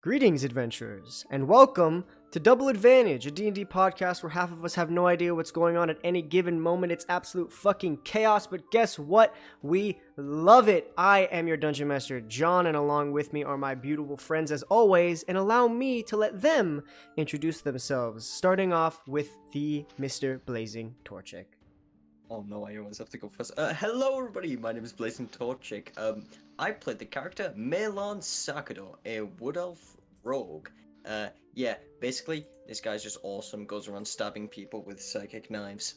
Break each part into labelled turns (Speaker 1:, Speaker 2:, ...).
Speaker 1: Greetings, adventurers, and welcome to Double Advantage, a D&D podcast where half of us have no idea what's going on at any given moment. It's absolute fucking chaos, but guess what? We love it. I am your Dungeon Master, John, and along with me are my beautiful friends as always, and allow me to let them introduce themselves, starting off with the Mr. Blazing Torchic.
Speaker 2: Oh no, I always have to go first. Hello everybody, my name is Blazing Torchic. I played the character Melon Sakado, a wood elf rogue. Basically, this guy's just awesome, goes around stabbing people with psychic knives.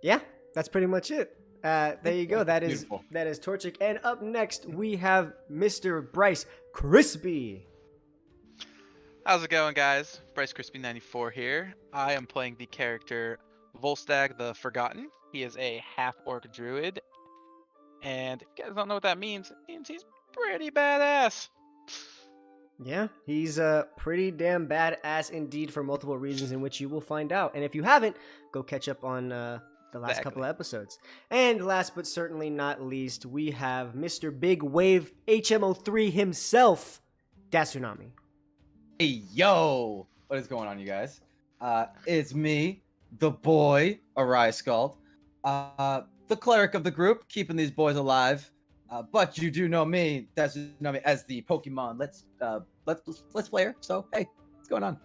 Speaker 1: Yeah, that's pretty much it. There you go, that is Torchic. And up next, we have Mr. BryceKrispie.
Speaker 3: How's it going, guys? BryceKrispie94 here. I am playing the character Volstagg the Forgotten. He is a half-orc druid. And if you guys don't know what that means, it means he's pretty badass.
Speaker 1: Yeah, he's pretty damn badass indeed for multiple reasons in which you will find out. And if you haven't, go catch up on the last couple of episodes. And last but certainly not least, we have Mr. Big Wave HMO3 himself, Datsunami.
Speaker 4: Hey, yo! What is going on, you guys? It's me, the boy, Arai Skald, the cleric of the group, keeping these boys alive. But you do know me, Datsunami, as the Pokemon Let's player. So hey, what's going on?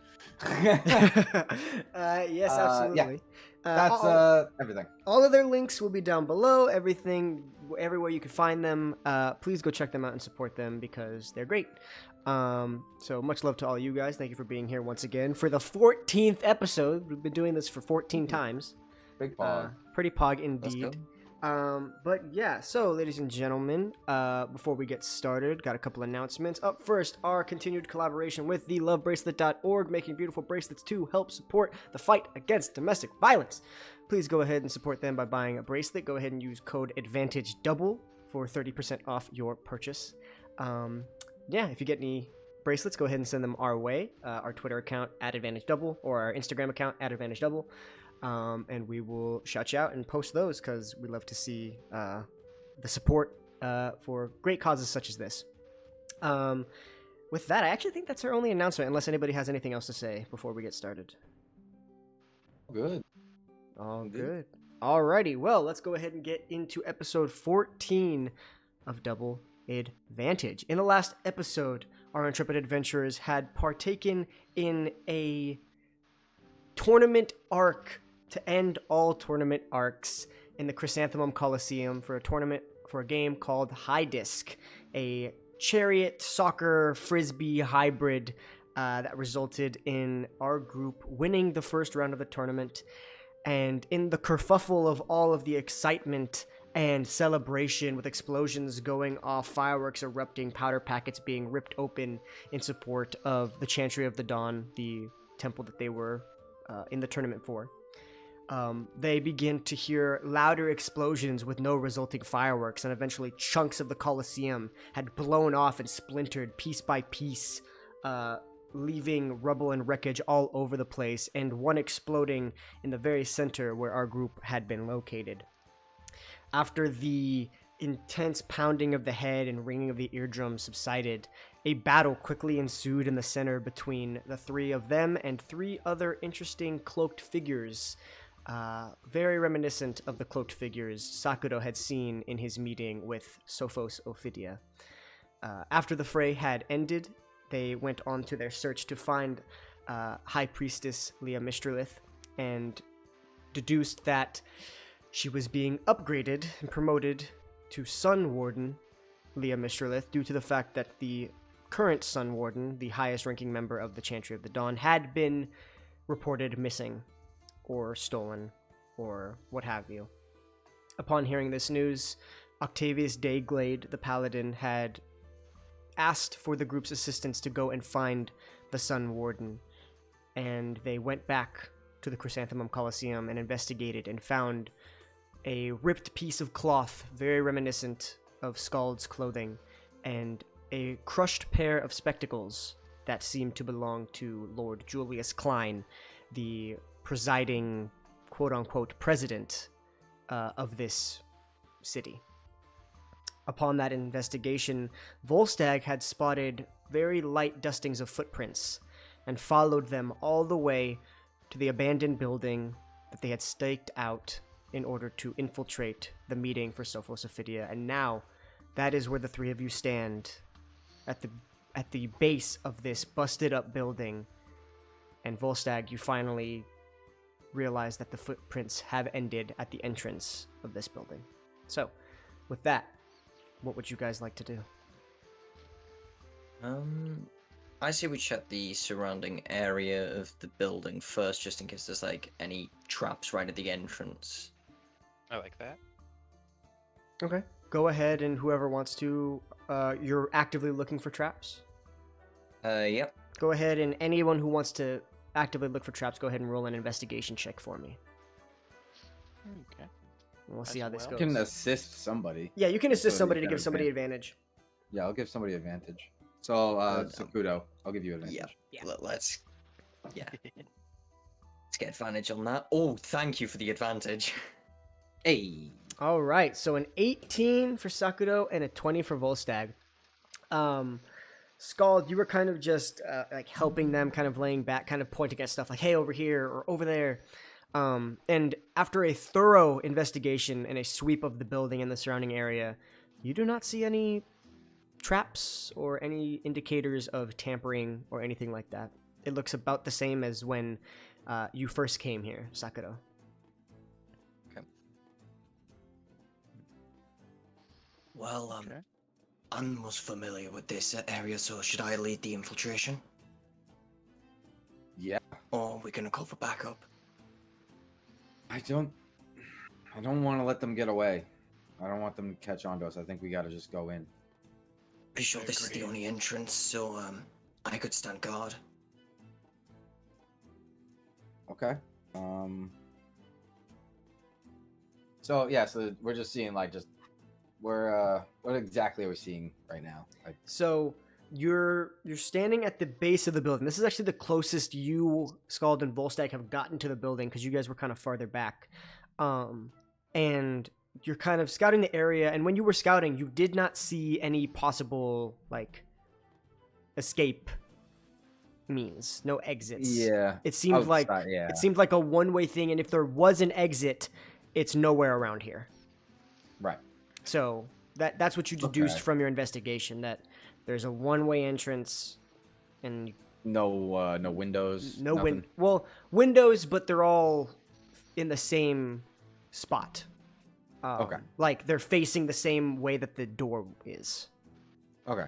Speaker 1: Yes, absolutely.
Speaker 4: That's everything.
Speaker 1: All of their links will be down below. Everywhere you can find them. Please go check them out and support them because they're great. So much love to all you guys. Thank you for being here once again for the 14th episode. We've been doing this for 14 times.
Speaker 4: Big pog.
Speaker 1: Pretty pog indeed. But yeah, so ladies and gentlemen, before we get started, got a couple announcements. Up first, our continued collaboration with thelovebracelet.org, making beautiful bracelets to help support the fight against domestic violence. Please go ahead and support them by buying a bracelet. Go ahead and use code ADVANTAGEDOUBLE for 30% off your purchase. If you get any bracelets, go ahead and send them our way. Our Twitter account @AdvantageDouble or our Instagram account @AdvantageDouble. And we will shout you out and post those because we love to see the support for great causes such as this. With that, I actually think that's our only announcement, unless anybody has anything else to say before we get started.
Speaker 4: Good.
Speaker 1: All good. Alrighty, well, let's go ahead and get into episode 14 of Double Advantage. In the last episode, our intrepid adventurers had partaken in a tournament arc to end all tournament arcs in the Chrysanthemum Coliseum for a game called High Disc, a chariot soccer frisbee hybrid that resulted in our group winning the first round of the tournament. And in the kerfuffle of all of the excitement and celebration, with explosions going off, fireworks erupting, powder packets being ripped open in support of the Chantry of the Dawn, the temple that they were in the tournament for, they begin to hear louder explosions with no resulting fireworks, and eventually chunks of the Colosseum had blown off and splintered piece by piece, leaving rubble and wreckage all over the place, and one exploding in the very center where our group had been located. After the intense pounding of the head and ringing of the eardrum subsided, a battle quickly ensued in the center between the three of them and three other interesting cloaked figures, very reminiscent of the cloaked figures Sakado had seen in his meeting with Sophos Ophidia. After the fray had ended, they went on to their search to find High Priestess Leah Mistralith and deduced that she was being upgraded and promoted to Sun Warden Leah Mistralith due to the fact that the current Sun Warden, the highest ranking member of the Chantry of the Dawn, had been reported missing or stolen or what have you. Upon hearing this news, Octavius Dayglade, the Paladin, had asked for the group's assistance to go and find the Sun Warden, and they went back to the Chrysanthemum Coliseum and investigated and found a ripped piece of cloth very reminiscent of Skald's clothing and a crushed pair of spectacles that seemed to belong to Lord Julius Klein, the presiding quote-unquote president of this city. Upon that investigation, Volstagg had spotted very light dustings of footprints and followed them all the way to the abandoned building that they had staked out in order to infiltrate the meeting for Sophos Ophidia. And now, that is where the three of you stand, at the base of this busted up building. And Volstagg, you finally realize that the footprints have ended at the entrance of this building. So, with that, what would you guys like to do?
Speaker 2: I say we check the surrounding area of the building first, just in case there's like any traps right at the entrance.
Speaker 3: I like that.
Speaker 1: Okay. Go ahead, and whoever wants to, you're actively looking for traps?
Speaker 2: Yep.
Speaker 1: Go ahead, and anyone who wants to actively look for traps, go ahead and roll an investigation check for me.
Speaker 3: Okay.
Speaker 1: We'll see
Speaker 3: As
Speaker 1: how this
Speaker 3: well.
Speaker 1: goes.
Speaker 4: You can assist somebody.
Speaker 1: Yeah, you can assist
Speaker 4: So
Speaker 1: somebody
Speaker 4: you
Speaker 1: to
Speaker 4: get
Speaker 1: give somebody advantage.
Speaker 4: Yeah, I'll give somebody advantage. So, Sakudo, I'll give you advantage.
Speaker 2: Yeah. Let's get advantage on that. Oh, thank you for the advantage.
Speaker 4: Hey.
Speaker 1: All right, so an 18 for Sakudo and a 20 for Volstagg. Scald, you were kind of just like helping them, kind of laying back, kind of pointing at stuff like, hey, over here or over there. And after a thorough investigation and a sweep of the building and the surrounding area, you do not see any traps or any indicators of tampering or anything like that. It looks about the same as when you first came here, Sakudo.
Speaker 2: Well,
Speaker 3: Okay.
Speaker 2: I'm most familiar with this area, so should I lead the infiltration?
Speaker 4: Yeah.
Speaker 2: Or are we gonna call for backup?
Speaker 4: I don't want to let them get away. I don't want them to catch on to us. I think we gotta just go in.
Speaker 2: Pretty sure this is the only entrance, so I could stand guard.
Speaker 4: Okay. So yeah, so we're just seeing like just what exactly are we seeing right now? Like,
Speaker 1: So you're standing at the base of the building. This is actually the closest you, Scald, and Volstagg have gotten to the building because you guys were kind of farther back. And you're kind of scouting the area. And when you were scouting, you did not see any possible like escape means, no exits.
Speaker 4: yeah.
Speaker 1: It seemed like
Speaker 4: yeah.
Speaker 1: it seemed like a one-way thing. And if there was an exit, it's nowhere around here.
Speaker 4: Right.
Speaker 1: So that's what you deduced
Speaker 4: Okay.
Speaker 1: from your investigation, that there's a one-way entrance and
Speaker 4: No windows. nothing?
Speaker 1: windows, but they're all in the same spot.
Speaker 4: Okay.
Speaker 1: Like they're facing the same way that the door is.
Speaker 4: Okay.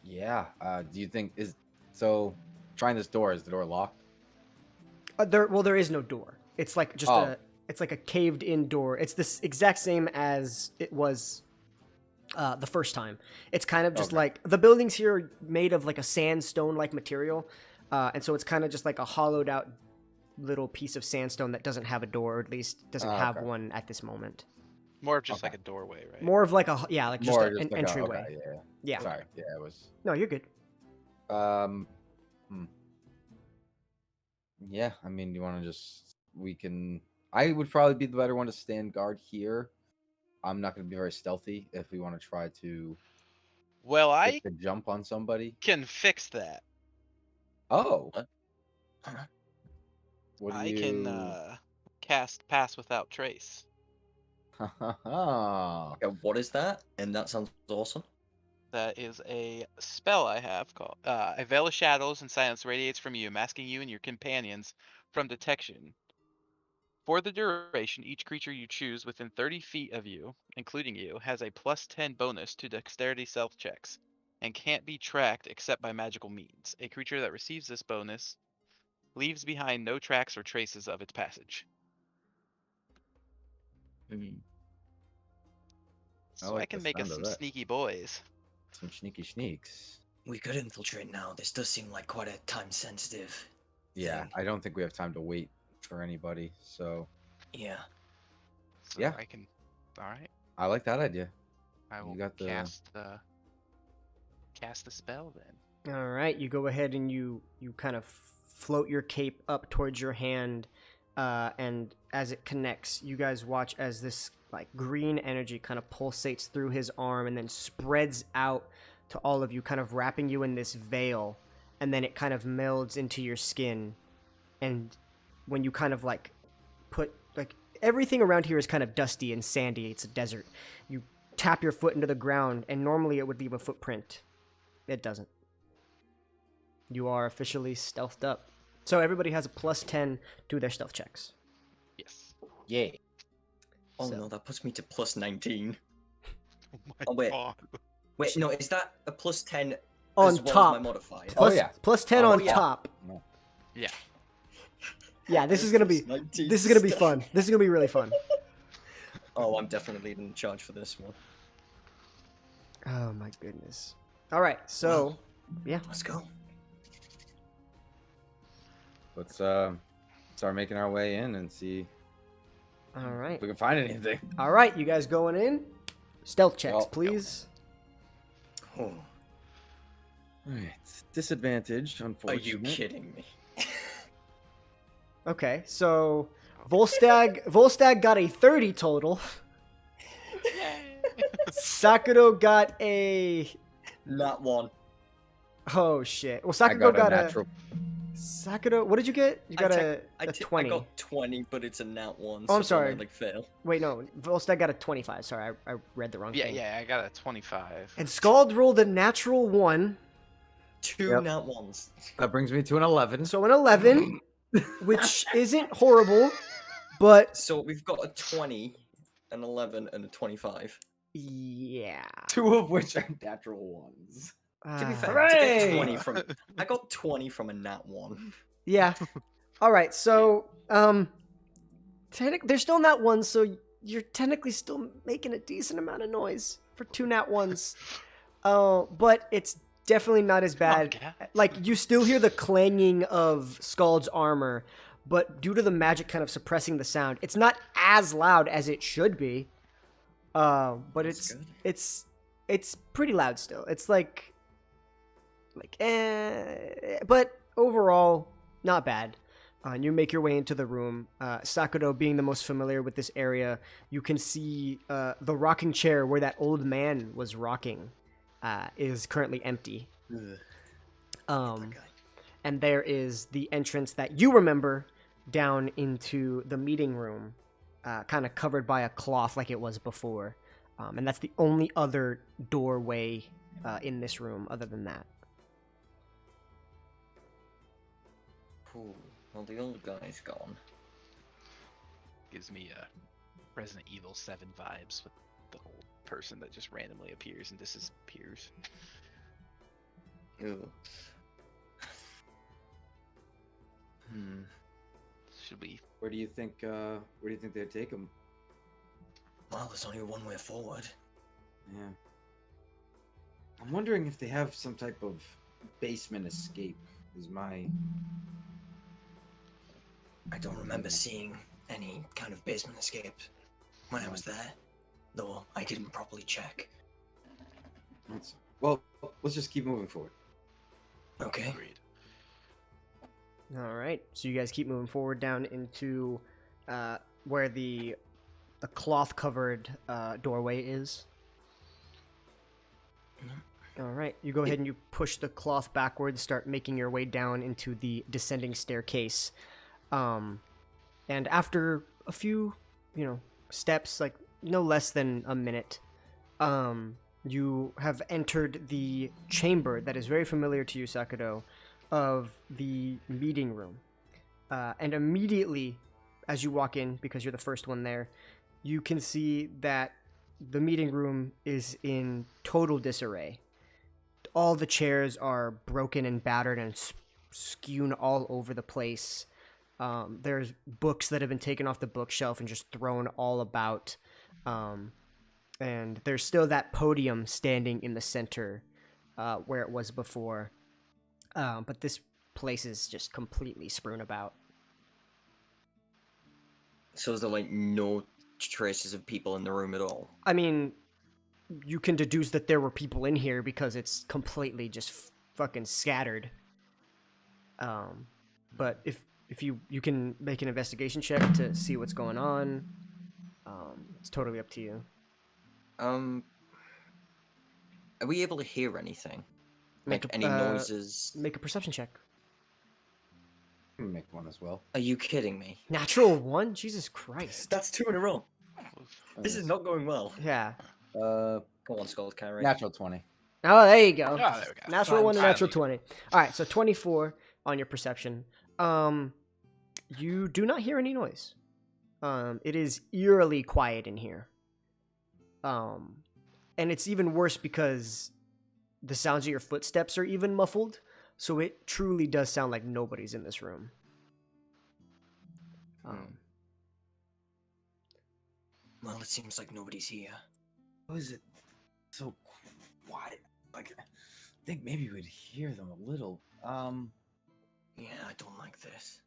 Speaker 4: Yeah. Do you think trying this door, is the door locked?
Speaker 1: There is no door. It's like just
Speaker 4: Oh.
Speaker 1: it's like a caved-in door. It's this exact same as it was the first time. It's kind of just
Speaker 4: Okay.
Speaker 1: like the buildings here are made of like a sandstone-like material, and so it's kind of just like a hollowed-out little piece of sandstone that doesn't have a door, or at least doesn't have
Speaker 4: Okay.
Speaker 1: one at this moment.
Speaker 3: More of just
Speaker 4: Okay.
Speaker 3: like a doorway, right?
Speaker 1: More of like like just
Speaker 4: More
Speaker 1: an
Speaker 4: just like
Speaker 1: entryway.
Speaker 4: Okay, yeah.
Speaker 1: Yeah.
Speaker 4: Sorry. Yeah, it was.
Speaker 1: No, you're good.
Speaker 4: Yeah, I mean, you want to I would probably be the better one to stand guard here. I'm not going to be very stealthy if we want to try to
Speaker 3: Well, I
Speaker 4: get the jump on somebody.
Speaker 3: can fix that.
Speaker 4: Oh.
Speaker 2: What? Huh?
Speaker 4: What do
Speaker 3: I
Speaker 4: you...
Speaker 3: can cast Pass Without Trace.
Speaker 2: Okay, what is that? And that sounds awesome.
Speaker 3: That is a spell I have called a veil of shadows and silence radiates from you, masking you and your companions from detection. For the duration, each creature you choose within 30 feet of you, including you, has a +10 bonus to dexterity stealth checks and can't be tracked except by magical means. A creature that receives this bonus leaves behind no tracks or traces of its passage. So I
Speaker 4: like
Speaker 3: can
Speaker 4: the
Speaker 3: make us
Speaker 4: sound of
Speaker 3: some
Speaker 4: that.
Speaker 3: sneaky boys.
Speaker 4: Some sneaky sneaks.
Speaker 2: We could infiltrate now. This does seem like quite a time-sensitive.
Speaker 4: Yeah,
Speaker 2: thing.
Speaker 4: I don't think we have time to wait for anybody. So
Speaker 2: Yeah.
Speaker 3: So
Speaker 4: Yeah.
Speaker 3: I can. All right.
Speaker 4: I like that idea.
Speaker 3: I will
Speaker 4: got the-
Speaker 3: cast the spell then.
Speaker 1: All right, you go ahead and you kind of float your cape up towards your hand, and as it connects, you guys watch as this like green energy kind of pulsates through his arm and then spreads out to all of you, kind of wrapping you in this veil, and then it kind of melds into your skin. And when you kind of like put like everything around here is kind of dusty and sandy, it's a desert. You tap your foot into the ground, and normally it would leave a footprint. It doesn't. You are officially stealthed up. So everybody has a +10 to their stealth checks.
Speaker 3: Yes.
Speaker 4: Yeah.
Speaker 2: Oh
Speaker 1: So-
Speaker 2: no, that puts me to +19.
Speaker 3: Oh my
Speaker 2: Oh, wait.
Speaker 3: god.
Speaker 2: Wait, no, is that a +10
Speaker 1: On
Speaker 2: as well
Speaker 1: top.
Speaker 2: as my modifier?
Speaker 1: Plus,
Speaker 4: yeah.
Speaker 1: +10
Speaker 2: Oh,
Speaker 1: on
Speaker 2: yeah.
Speaker 1: top.
Speaker 3: Yeah.
Speaker 1: Yeah, this is gonna be fun. This is gonna be really fun.
Speaker 2: Oh, I'm definitely leading the charge for this one.
Speaker 1: Oh my goodness. All right, so yeah,
Speaker 2: Let's go.
Speaker 4: Let's start making our way in and see
Speaker 1: all right,
Speaker 4: if we can find anything.
Speaker 1: all right. You guys going in? Stealth checks,
Speaker 4: Well,
Speaker 1: please.
Speaker 2: Oh,
Speaker 4: All right. Disadvantage,
Speaker 2: are
Speaker 4: unfortunately.
Speaker 2: you kidding me?
Speaker 1: Okay, so Volstagg got a 30 total. Sakuro got a
Speaker 2: Not one.
Speaker 1: oh shit. Well,
Speaker 4: I
Speaker 1: Sakuro
Speaker 4: got
Speaker 1: got
Speaker 4: a
Speaker 1: a
Speaker 4: natural.
Speaker 1: Sakuro. What did you get? You got a 20.
Speaker 2: I got 20, but it's a nat one.
Speaker 1: Oh, I'm
Speaker 2: so
Speaker 1: sorry.
Speaker 2: I, like fail.
Speaker 1: Wait, no. Volstagg got a 25. Sorry, I read the wrong
Speaker 3: Yeah,
Speaker 1: thing.
Speaker 3: yeah, I got a 25.
Speaker 1: And Scald rolled a natural 1,
Speaker 2: 2
Speaker 4: Yep.
Speaker 2: nat ones.
Speaker 4: That brings me to an 11.
Speaker 1: so an 11, which isn't horrible, but
Speaker 2: So we've got a 20, an 11, and a 25.
Speaker 1: yeah.
Speaker 4: 2 of which are natural ones.
Speaker 2: To be fair,
Speaker 4: Hooray!
Speaker 2: to get 20 from I got 20 from a nat one.
Speaker 1: Yeah. All right. So, they're still nat ones, so you're technically still making a decent amount of noise for 2 nat ones. But it's definitely not as
Speaker 3: Come on,
Speaker 1: bad.
Speaker 3: cat.
Speaker 1: Like, you still hear the clanging of Scald's armor, but due to the magic kind of suppressing the sound, it's not as loud as it should be. But
Speaker 2: That's good.
Speaker 1: it's pretty loud still. It's like but overall not bad. And you make your way into the room. Sakuro, being the most familiar with this area, you can see the rocking chair where that old man was rocking is currently empty.
Speaker 2: Ugh,
Speaker 1: Um,
Speaker 2: that guy.
Speaker 1: and there is the entrance that you remember down into the meeting room, kind of covered by a cloth like it was before. And that's the only other doorway in this room other than that.
Speaker 2: Cool. Well, the old guy's gone.
Speaker 3: Gives me Resident Evil 7 vibes with the old person that just randomly appears and disappears.
Speaker 2: Ew. Hmm.
Speaker 3: Should we?
Speaker 4: Where do you think they'd take him?
Speaker 2: Well, there's only one way forward.
Speaker 4: Yeah. I'm wondering if they have some type of basement escape. Is my
Speaker 2: I don't remember seeing any kind of basement escape when I was there, though I didn't properly check.
Speaker 4: well. Let's just keep moving forward.
Speaker 2: Okay.
Speaker 3: Agreed.
Speaker 1: All right, so you guys keep moving forward down into where the cloth-covered doorway is. All right, you go ahead and you push the cloth backwards, start making your way down into the descending staircase. And after a few, steps, like no less than a minute, you have entered the chamber that is very familiar to you, Sakado, of the meeting room. And immediately, as you walk in, because you're the first one there, you can see that the meeting room is in total disarray. All the chairs are broken and battered and skewn all over the place. There's books that have been taken off the bookshelf and just thrown all about. And there's still that podium standing in the center where it was before. But this place is just completely strewn about.
Speaker 2: So is there like no traces of people in the room at all?
Speaker 1: I mean, you can deduce that there were people in here because it's completely just fucking scattered. But if if you can make an investigation check to see what's going on. It's totally up to you.
Speaker 2: Are we able to hear anything?
Speaker 1: Make
Speaker 2: Like any noises?
Speaker 1: Make a perception check.
Speaker 4: I'm gonna make one as well.
Speaker 2: Are you kidding me?
Speaker 1: Natural 1? Jesus Christ.
Speaker 2: That's 2 in a row. This is not going well.
Speaker 1: Yeah.
Speaker 2: Go on, Skull Carry.
Speaker 4: Natural 20.
Speaker 1: Oh, there you go.
Speaker 3: Oh, there we go.
Speaker 1: Natural 1 and
Speaker 3: Fine.
Speaker 1: natural 20. All right, so 24 on your perception. You do not hear any noise. It is eerily quiet in here. And it's even worse because the sounds of your footsteps are even muffled, so it truly does sound like nobody's in this room.
Speaker 2: Well, it seems like nobody's here.
Speaker 4: How is it so quiet? Like, I think maybe we'd hear them a little.
Speaker 2: Yeah, I don't like this.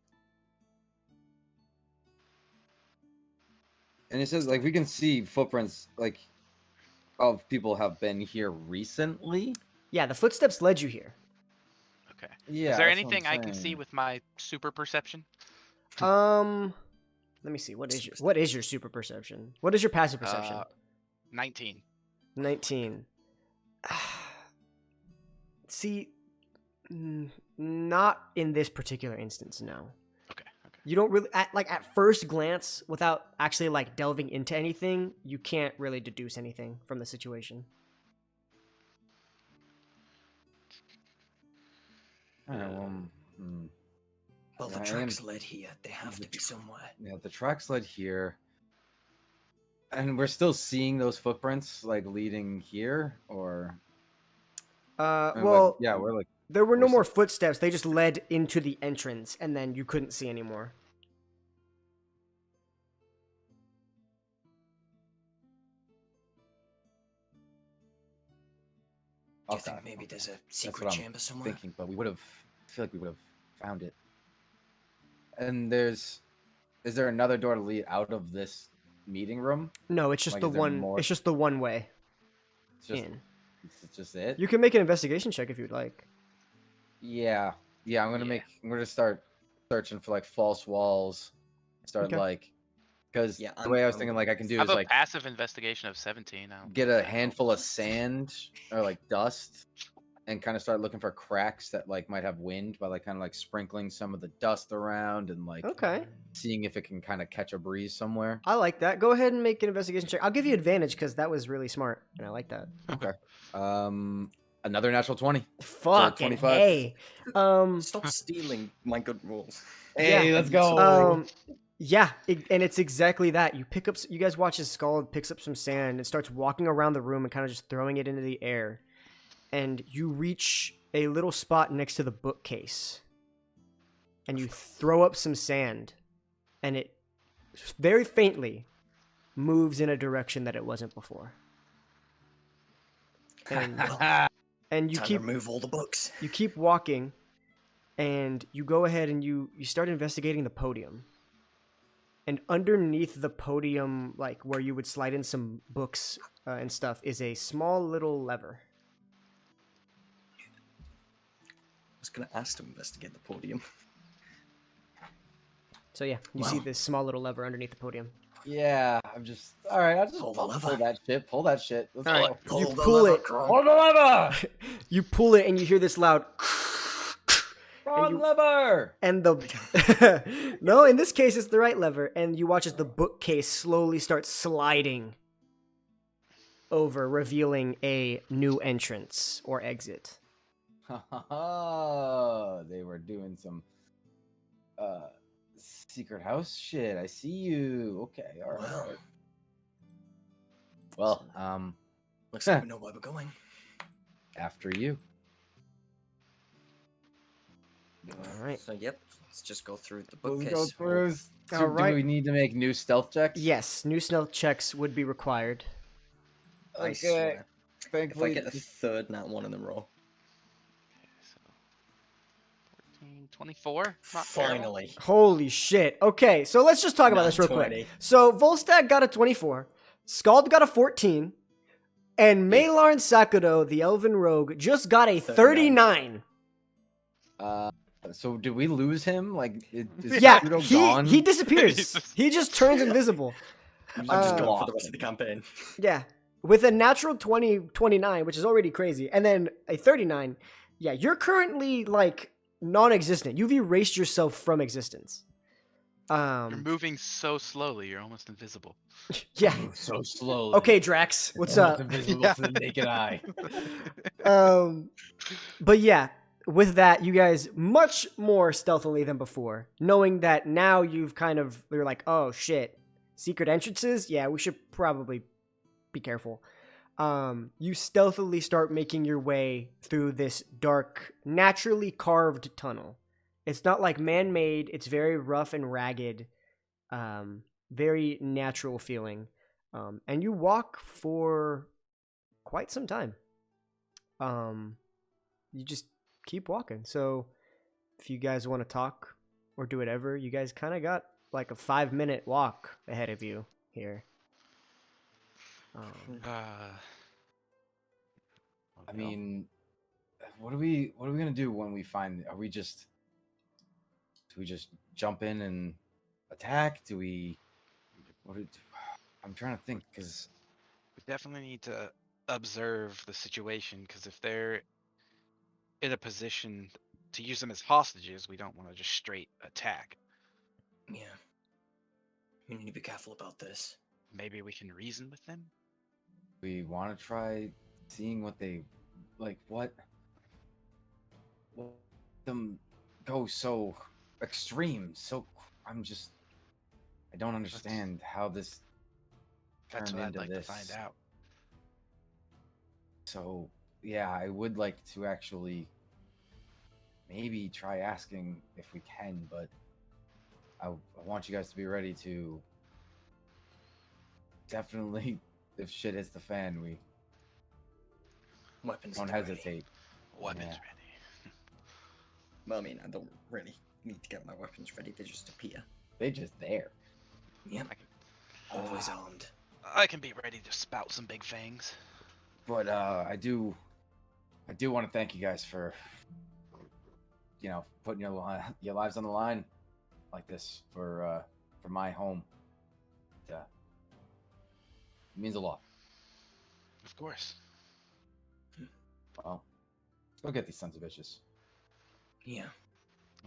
Speaker 4: And it says, like, we can see footprints, like, of people have been here recently.
Speaker 1: Yeah, the footsteps led you here.
Speaker 3: Okay.
Speaker 4: Yeah.
Speaker 3: Is there
Speaker 4: that's what
Speaker 3: anything
Speaker 4: I'm
Speaker 3: I can see
Speaker 4: saying.
Speaker 3: with my super perception?
Speaker 1: Let me see. What is your super perception? What is your passive perception?
Speaker 3: 19.
Speaker 1: 19. See, not in this particular instance, no.
Speaker 3: Okay.
Speaker 1: You don't really at first glance, without actually like delving into anything, you can't really deduce anything from the situation.
Speaker 2: Well, the
Speaker 4: Yeah, I
Speaker 2: tracks led here. They have
Speaker 4: The
Speaker 2: to be somewhere.
Speaker 4: Yeah, the tracks led here. And we're still seeing those footprints, like, leading here, or... And,
Speaker 1: Well,
Speaker 4: like, yeah, we're like...
Speaker 1: there were no
Speaker 4: we're
Speaker 1: more footsteps. They just led into the entrance, and then you couldn't see anymore.
Speaker 2: Do you
Speaker 4: Okay,
Speaker 2: think maybe there's a
Speaker 4: That's
Speaker 2: secret
Speaker 4: what I'm
Speaker 2: chamber somewhere?
Speaker 4: thinking, but I feel like we would have found it. And is there another door to lead out of this meeting room?
Speaker 1: No, it's just
Speaker 4: Like,
Speaker 1: the
Speaker 4: is there
Speaker 1: one.
Speaker 4: more?
Speaker 1: It's just the one way
Speaker 4: It's just,
Speaker 1: in.
Speaker 4: it's just it?
Speaker 1: You can make an investigation check if you'd like.
Speaker 4: Yeah. Yeah, I'm gonna start searching for, like, false walls. Start,
Speaker 1: Okay.
Speaker 4: like, because
Speaker 2: Yeah,
Speaker 4: the way I was
Speaker 2: I'm
Speaker 4: thinking,
Speaker 2: gonna
Speaker 4: like, I can do
Speaker 3: I have
Speaker 4: is,
Speaker 3: a
Speaker 4: like,
Speaker 3: passive investigation of 17.
Speaker 4: get a handful of sand or, like, dust and kind of start looking for cracks that, like, might have wind by, like, kind of, like, sprinkling some of the dust around and, like,
Speaker 1: Okay,
Speaker 4: seeing if it can kind of catch a breeze somewhere.
Speaker 1: I like that. Go ahead and make an investigation check. I'll give you advantage because that was really smart, and I like that.
Speaker 4: Okay. Another natural 20.
Speaker 1: Fucking
Speaker 4: 25.
Speaker 1: hey.
Speaker 2: Stop stealing my good rolls.
Speaker 1: Hey,
Speaker 4: let's go.
Speaker 1: Yeah, and it's exactly that. You pick up. You guys watch as Skull picks up some sand and starts walking around the room and kind of just throwing it into the air, and you reach a little spot next to the bookcase, and you throw up some sand, and it very faintly moves in a direction that it wasn't before. And you
Speaker 2: Time
Speaker 1: keep
Speaker 2: to remove all the books.
Speaker 1: you keep walking, and you go ahead and you start investigating the podium. And underneath the podium, like where you would slide in some books and stuff, is a small little lever.
Speaker 2: I was gonna ask to investigate the podium.
Speaker 1: So yeah, you see
Speaker 2: Wow.
Speaker 1: this small little lever underneath the podium.
Speaker 4: Yeah, I'm just all right. I'll just
Speaker 2: Pull the
Speaker 4: pull
Speaker 2: lever.
Speaker 4: that shit. Pull that shit. Let's
Speaker 1: All right.
Speaker 4: go.
Speaker 1: You
Speaker 2: the
Speaker 1: pull
Speaker 2: lever,
Speaker 1: it.
Speaker 2: Kron.
Speaker 4: Hold the lever.
Speaker 1: You pull it, and you hear this loud.
Speaker 4: Wrong
Speaker 1: you-
Speaker 4: lever.
Speaker 1: And the no, in this case, it's the right lever, and you watch as the bookcase slowly starts sliding over, revealing a new entrance or exit.
Speaker 4: They were doing some secret house shit. I see you. Okay, all right.
Speaker 2: Well.
Speaker 4: Well,
Speaker 2: Looks like we know where we're going.
Speaker 4: after you.
Speaker 1: All right.
Speaker 2: So yep, let's just go through the
Speaker 4: Let's
Speaker 2: bookcase.
Speaker 4: go through.
Speaker 1: All right.
Speaker 4: Do we need to make new stealth checks?
Speaker 1: Yes, new stealth checks would be required.
Speaker 2: I
Speaker 4: Okay.
Speaker 2: swear. If I
Speaker 4: Thankfully,
Speaker 2: get a third nat one in a row.
Speaker 3: So 14, 24. Not terrible.
Speaker 2: Finally.
Speaker 1: Holy shit. Okay, so let's just talk about this real
Speaker 2: 20.
Speaker 1: quick. So Volstagg got a 24, Scald got a 14, and Malarn Sakudo, the Elven Rogue, just got a 39.
Speaker 4: So did we lose him? Like, is
Speaker 1: Yeah,
Speaker 4: Sakudo gone?
Speaker 1: he disappears.
Speaker 3: Jesus.
Speaker 1: He just turns invisible.
Speaker 2: I'm just going for
Speaker 4: lost.
Speaker 2: the rest of the campaign.
Speaker 1: Yeah. With a natural 29, which is already crazy, and then a 39, yeah, you're currently like non-existent. You've erased yourself from existence.
Speaker 3: You're moving so slowly, you're almost invisible.
Speaker 1: Yeah.
Speaker 4: So slowly.
Speaker 1: Okay, Drax, what's
Speaker 4: Almost
Speaker 1: up?
Speaker 4: invisible
Speaker 3: Yeah.
Speaker 4: to the naked eye.
Speaker 1: But yeah, with that, you guys much more stealthily than before, knowing that now you're like, oh shit, secret entrances? Yeah, we should probably be careful. You stealthily start making your way through this dark, naturally carved tunnel. It's not like man-made, it's very rough and ragged, very natural feeling. And you walk for quite some time. You just keep walking. So if you guys want to talk or do whatever, you guys kind of got like a 5-minute walk ahead of you here.
Speaker 4: I mean, what are we gonna do when we find? Do we just jump in and attack? I'm trying to think because
Speaker 3: We definitely need to observe the situation, because if they're in a position to use them as hostages, we don't want to just straight attack.
Speaker 2: Yeah. We need to be careful about this.
Speaker 3: Maybe we can reason with them?
Speaker 4: we want to try seeing what they like. What them go so extreme? So I don't understand how this
Speaker 3: That's
Speaker 4: turned
Speaker 3: what I'd
Speaker 4: into
Speaker 3: like
Speaker 4: this.
Speaker 3: to find out.
Speaker 4: So yeah, I would like to actually maybe try asking if we can, but I want you guys to be ready to definitely, if shit hits the fan, we
Speaker 2: Weapons.
Speaker 4: don't
Speaker 2: at the ready.
Speaker 4: hesitate.
Speaker 3: Weapons
Speaker 4: Yeah.
Speaker 3: ready.
Speaker 2: Well, I mean, I don't really need to get my weapons ready. They just appear.
Speaker 4: They just there.
Speaker 2: Yep.
Speaker 3: I can,
Speaker 2: Always armed.
Speaker 3: I can be ready to spout some big fangs.
Speaker 4: But I do want to thank you guys for putting your lives on the line like this for my home. It means a lot.
Speaker 3: Of course.
Speaker 4: Well, let's go get these sons of bitches.
Speaker 2: Yeah.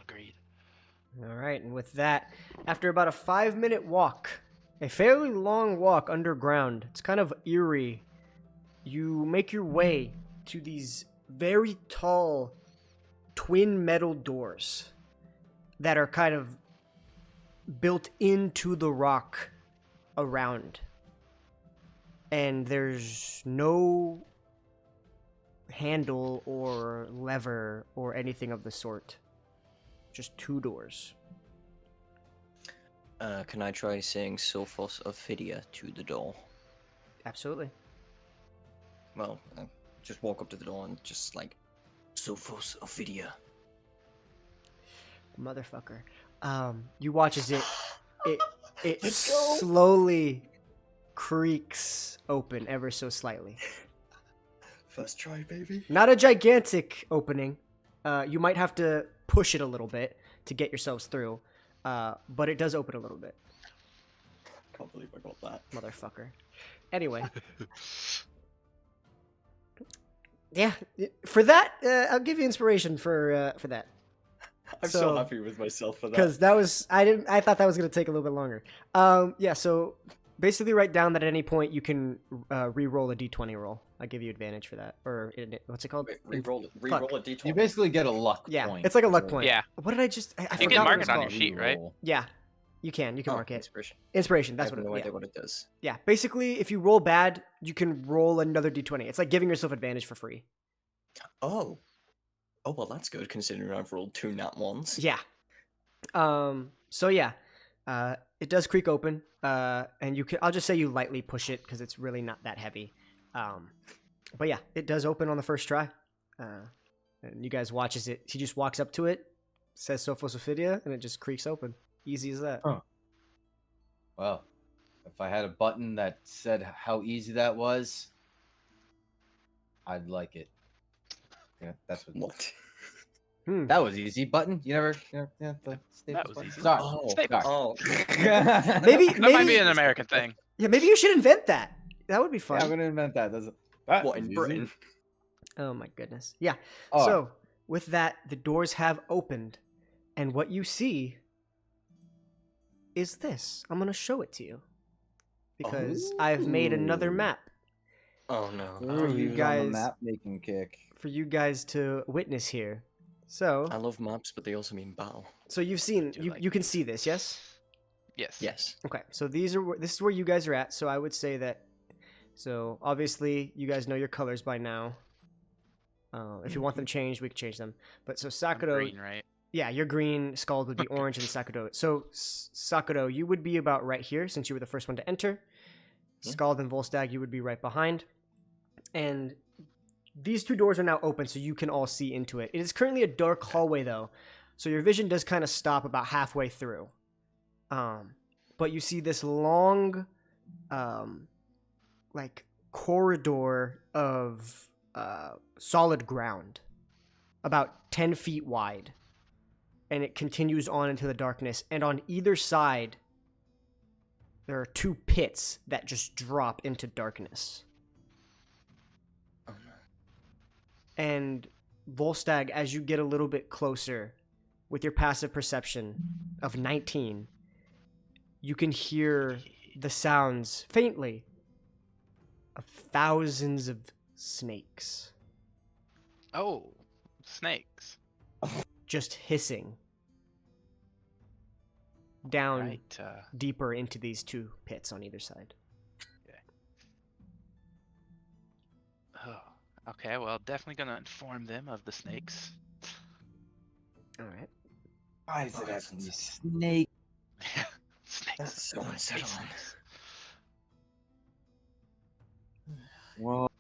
Speaker 3: Agreed.
Speaker 1: All right, and with that, after about a 5-minute walk, a fairly long walk underground, it's kind of eerie. You make your way to these very tall twin metal doors that are kind of built into the rock around. And there's no handle or lever or anything of the sort. Just 2 doors.
Speaker 2: Can I try saying Sophos Ophidia to the door?
Speaker 1: Absolutely.
Speaker 2: Well, just walk up to the door and just like, Sophos Ophidia.
Speaker 1: Motherfucker. You watch as it
Speaker 2: Let's go.
Speaker 1: slowly creaks open ever so slightly.
Speaker 2: First try, baby.
Speaker 1: Not a gigantic opening. You might have to push it a little bit to get yourselves through. But it does open a little bit.
Speaker 2: Can't believe I got that.
Speaker 1: Motherfucker. Anyway. Yeah, for that, I'll give you inspiration for that.
Speaker 2: I'm so happy with myself for that.
Speaker 1: Because I thought that was going to take a little bit longer. Yeah, so basically write down that at any point you can re-roll a d20 roll. I give you advantage for that. Or what's it called?
Speaker 2: Wait, re-roll a d20.
Speaker 4: You basically get a luck
Speaker 1: Yeah,
Speaker 4: point.
Speaker 1: it's like a luck point.
Speaker 3: Yeah.
Speaker 1: What did I just... I
Speaker 3: You
Speaker 1: forgot
Speaker 3: can
Speaker 1: what
Speaker 3: mark
Speaker 1: it's
Speaker 3: it on
Speaker 1: called.
Speaker 3: your sheet, right?
Speaker 1: Yeah, you can mark it.
Speaker 2: Inspiration.
Speaker 1: Inspiration,
Speaker 2: I
Speaker 1: that's
Speaker 2: have
Speaker 1: what
Speaker 2: no
Speaker 1: it
Speaker 2: idea
Speaker 1: yeah.
Speaker 2: what it does.
Speaker 1: Yeah, basically, if you roll bad, you can roll another d20. It's like giving yourself advantage for free.
Speaker 2: Oh, well, that's good considering I've rolled 2 nat ones.
Speaker 1: Yeah. So yeah, it does creak open, and you can. I'll just say you lightly push it because it's really not that heavy. But yeah, it does open on the first try. And you guys watch as he just walks up to it, says Sophos Ophidia, and it just creaks open. Easy as that.
Speaker 4: Huh. Well, if I had a button that said how easy that was, I'd like it. Yeah, that's what.
Speaker 2: What?
Speaker 4: That was easy. Button. You never yeah, the
Speaker 3: That was
Speaker 4: button.
Speaker 3: easy.
Speaker 4: Sorry.
Speaker 2: Oh,
Speaker 3: Staples.
Speaker 2: oh.
Speaker 1: Maybe
Speaker 3: That might be
Speaker 1: maybe
Speaker 3: an American thing.
Speaker 1: yeah, maybe you should invent that. That would be fun.
Speaker 4: Yeah, I'm gonna invent that. That
Speaker 2: What,
Speaker 4: was
Speaker 2: in
Speaker 4: easy.
Speaker 2: Britain?
Speaker 1: Oh my goodness. Yeah.
Speaker 4: Oh.
Speaker 1: So, with that, the doors have opened, and what you see is this. I'm going to show it to you because I've made another
Speaker 4: Ooh.
Speaker 1: map
Speaker 2: Oh no.
Speaker 1: For you
Speaker 4: he was on
Speaker 1: guys-
Speaker 4: the map making kick.
Speaker 1: for you guys to witness here. So,
Speaker 2: I love maps, but they also mean battle.
Speaker 1: you've seen
Speaker 3: Do
Speaker 1: you,
Speaker 3: like
Speaker 1: you can see this, yes?
Speaker 3: Yes.
Speaker 2: Yes.
Speaker 1: Okay. So this is where you guys are at. So I would say that so obviously you guys know your colors by now. If you want them changed, we can change them. But so
Speaker 3: I'm
Speaker 1: Sakura,
Speaker 3: green, right?
Speaker 1: yeah, your green, Scald would be orange, and Sakura. So Sakura, you would be about right here since you were the first one to enter.
Speaker 2: Yeah.
Speaker 1: Scald and Volstagg, you would be right behind. And these two doors are now open, so you can all see into it. It is currently a dark hallway, though, so your vision does kind of stop about halfway through. But you see this long, like corridor of solid ground, about 10 feet wide, and it continues on into the darkness. And on either side, there are two pits that just drop into darkness.
Speaker 2: Oh no.
Speaker 1: And Volstagg, as you get a little bit closer with your passive perception of 19, you can hear the sounds faintly of thousands of snakes
Speaker 3: Oh, snakes.
Speaker 1: just hissing down
Speaker 3: Right.
Speaker 1: deeper into these two pits on either side.
Speaker 3: Oh, okay. Well, definitely gonna inform them of the snakes.
Speaker 1: All right.
Speaker 4: Why is
Speaker 2: Oh,
Speaker 4: it have to be
Speaker 2: heavens.
Speaker 4: snake?
Speaker 3: Snakes.
Speaker 2: That's so unsettling.
Speaker 3: Snakes.
Speaker 4: Well,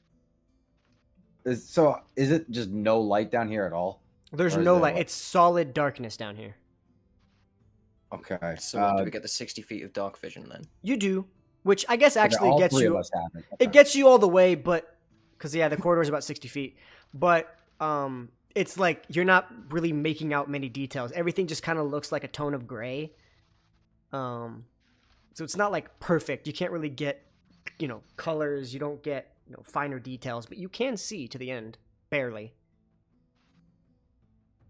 Speaker 4: is it just no light down here at all?
Speaker 1: There's
Speaker 4: Or is
Speaker 1: no
Speaker 4: there
Speaker 1: light.
Speaker 4: what?
Speaker 1: It's solid darkness down here.
Speaker 4: Okay.
Speaker 2: So do we get the 60 feet of dark vision then?
Speaker 1: You do, which I guess actually
Speaker 4: all
Speaker 1: gets
Speaker 4: three of
Speaker 1: you.
Speaker 4: us have it.
Speaker 1: It
Speaker 4: Okay.
Speaker 1: gets you all the way, but because yeah, the corridor is about 60 feet. But it's like you're not really making out many details. Everything just kind of looks like a tone of gray. So it's not like perfect. You can't really get, colors. You don't get finer details, but you can see to the end barely.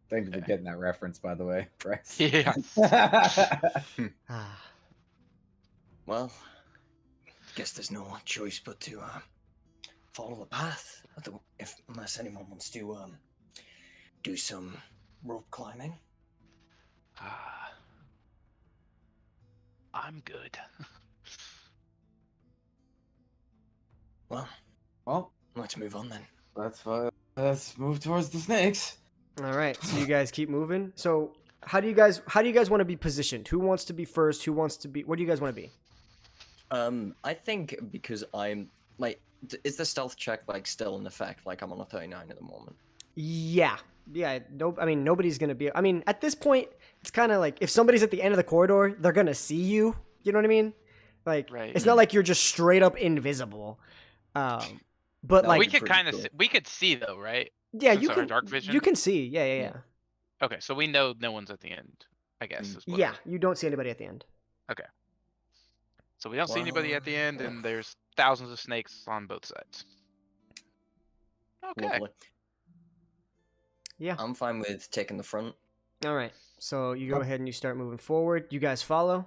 Speaker 4: Thank you for
Speaker 3: Okay.
Speaker 4: getting that reference, by the way, Bryce.
Speaker 3: Yeah.
Speaker 1: Ah.
Speaker 2: Well, guess there's no choice but to follow the path. Unless anyone wants to do some rope climbing.
Speaker 3: I'm good.
Speaker 2: Well,
Speaker 4: Well,
Speaker 2: let's move on then.
Speaker 4: that's fine. Let's move towards the snakes.
Speaker 1: All right, so you guys keep moving. So how do you guys want to be positioned? Who wants to be first? What do you guys want to be?
Speaker 2: I think because I'm like, is the stealth check like still in effect? Like I'm on a 39 at the moment.
Speaker 1: Yeah. No, I mean nobody's gonna be. I mean at this point, it's kind of like if somebody's at the end of the corridor, they're gonna see you. You know what I mean? Like
Speaker 3: Right.
Speaker 1: it's not like you're just straight up invisible. But
Speaker 2: No,
Speaker 1: like
Speaker 3: we could
Speaker 2: pretty
Speaker 3: kind of
Speaker 2: cool.
Speaker 3: we could see though, right?
Speaker 1: yeah,
Speaker 3: since
Speaker 1: you
Speaker 3: our
Speaker 1: can
Speaker 3: dark vision?
Speaker 1: You can see. Yeah.
Speaker 3: Okay, so we know no one's at the end. I guess. Is what
Speaker 1: Yeah, you don't see anybody at the end.
Speaker 3: So we don't see anybody at the end, and there's thousands of snakes on both sides. Okay.
Speaker 2: Lovely.
Speaker 1: Yeah.
Speaker 2: I'm fine with taking the front.
Speaker 1: All right. So you go ahead and you start moving forward. You guys follow.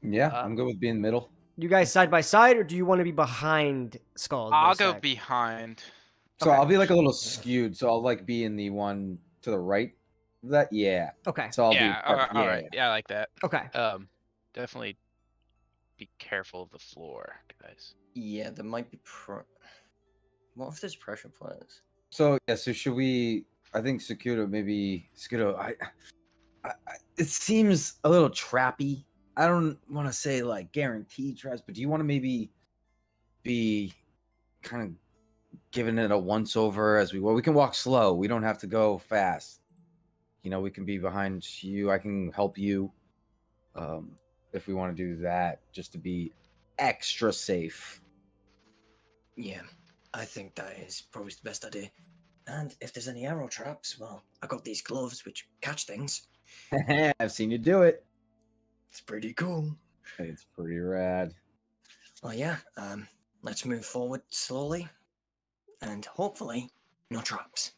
Speaker 4: Yeah,
Speaker 3: Uh,
Speaker 4: I'm good with being middle.
Speaker 1: You guys side by side, or do you want to be behind Skull?
Speaker 3: I'll go
Speaker 1: Volstagg?
Speaker 3: behind.
Speaker 4: So
Speaker 1: Okay.
Speaker 4: I'll be like a little skewed. So I'll like be in the one to the right. Yeah.
Speaker 1: Okay.
Speaker 4: So I'll
Speaker 3: Yeah.
Speaker 4: be.
Speaker 3: All right. Yeah, I like that.
Speaker 1: Okay.
Speaker 3: Definitely be careful of the floor, guys.
Speaker 2: Yeah, there might be What if there's pressure players?
Speaker 4: So yeah. So should we? I think Scudo. It seems a little trappy. I don't want to say like guaranteed traps, but do you want to maybe be kind of giving it a once over as we can walk slow. We don't have to go fast. We can be behind you. I can help you. If we want to do that, just to be extra safe.
Speaker 2: Yeah, I think that is probably the best idea. And if there's any arrow traps, well, I got these gloves which catch things.
Speaker 4: I've seen you do it.
Speaker 2: It's pretty cool.
Speaker 4: It's pretty rad.
Speaker 2: Well, yeah, let's move forward slowly. And hopefully, no traps.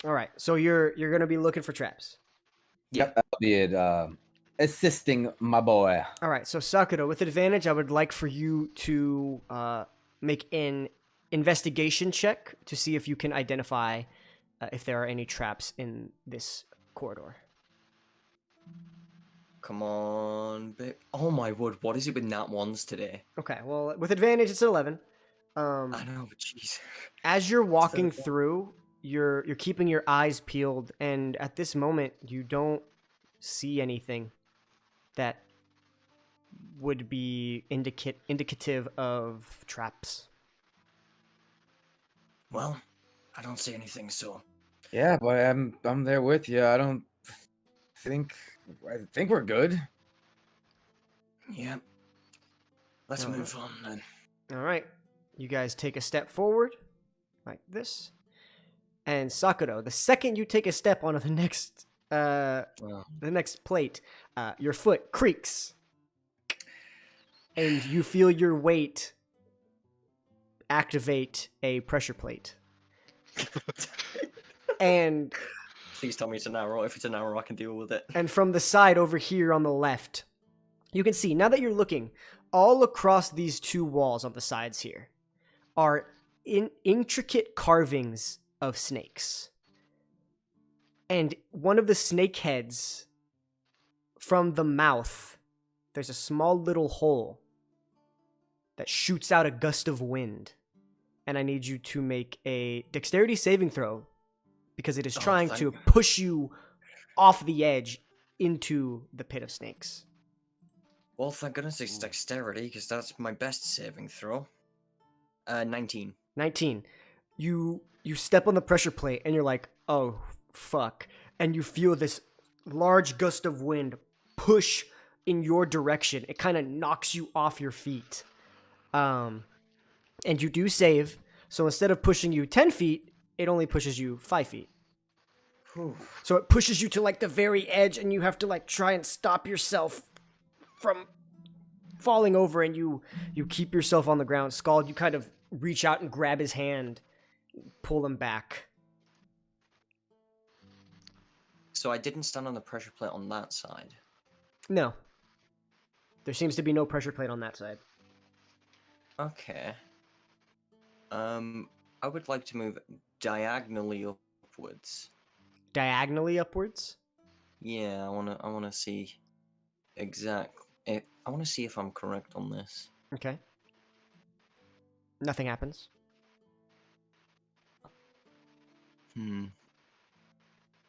Speaker 1: All right, so you're gonna be looking for traps.
Speaker 2: Yeah.
Speaker 4: I'll be assisting my boy.
Speaker 1: All right, so Sakura, with advantage, I would like for you to make an investigation check to see if you can identify if there are any traps in this corridor.
Speaker 2: Come on, babe. Oh my word, what is it with nat ones today?
Speaker 1: Okay, well, with advantage, it's an 11.
Speaker 2: I know, but jeez.
Speaker 1: As you're walking
Speaker 2: So-
Speaker 1: through, you're keeping your eyes peeled, and at this moment, you don't see anything that would be indicative of traps.
Speaker 2: Well, I don't see anything, so
Speaker 4: Yeah, boy, I'm there with you. I think we're good.
Speaker 2: yeah. Let's
Speaker 1: Alright.
Speaker 2: move on then.
Speaker 1: All right, you guys take a step forward, like this, and Sakura, the second you take a step onto the next plate, your foot creaks, and you feel your weight activate a pressure plate. And
Speaker 2: Please tell me it's an arrow. If it's an arrow, I can deal with it.
Speaker 1: and from the side over here on the left, you can see, now that you're looking, all across these two walls on the sides here are intricate carvings of snakes. And one of the snake heads, from the mouth, there's a small little hole that shoots out a gust of wind. And I need you to make a dexterity saving throw because it is
Speaker 2: Oh,
Speaker 1: trying
Speaker 2: thank
Speaker 1: to
Speaker 2: you.
Speaker 1: push you off the edge into the pit of snakes.
Speaker 2: Well, thank goodness it's dexterity, because that's my best saving throw. 19.
Speaker 1: 19. You step on the pressure plate and you're like, oh, fuck. And you feel this large gust of wind push in your direction. It kind of knocks you off your feet. And you do save. So instead of pushing you 10 feet, it only pushes you 5 feet.
Speaker 2: Whew.
Speaker 1: So it pushes you to like the very edge and you have to like try and stop yourself from falling over, and you keep yourself on the ground. Scald, you kind of reach out and grab his hand, pull him back.
Speaker 2: So I didn't stand on the pressure plate on that side.
Speaker 1: No. There seems to be no pressure plate on that side.
Speaker 2: Okay. I would like to move diagonally upwards.
Speaker 1: Diagonally upwards?
Speaker 2: Yeah, I wanna see I wanna see if I'm correct on this.
Speaker 1: Okay. Nothing happens.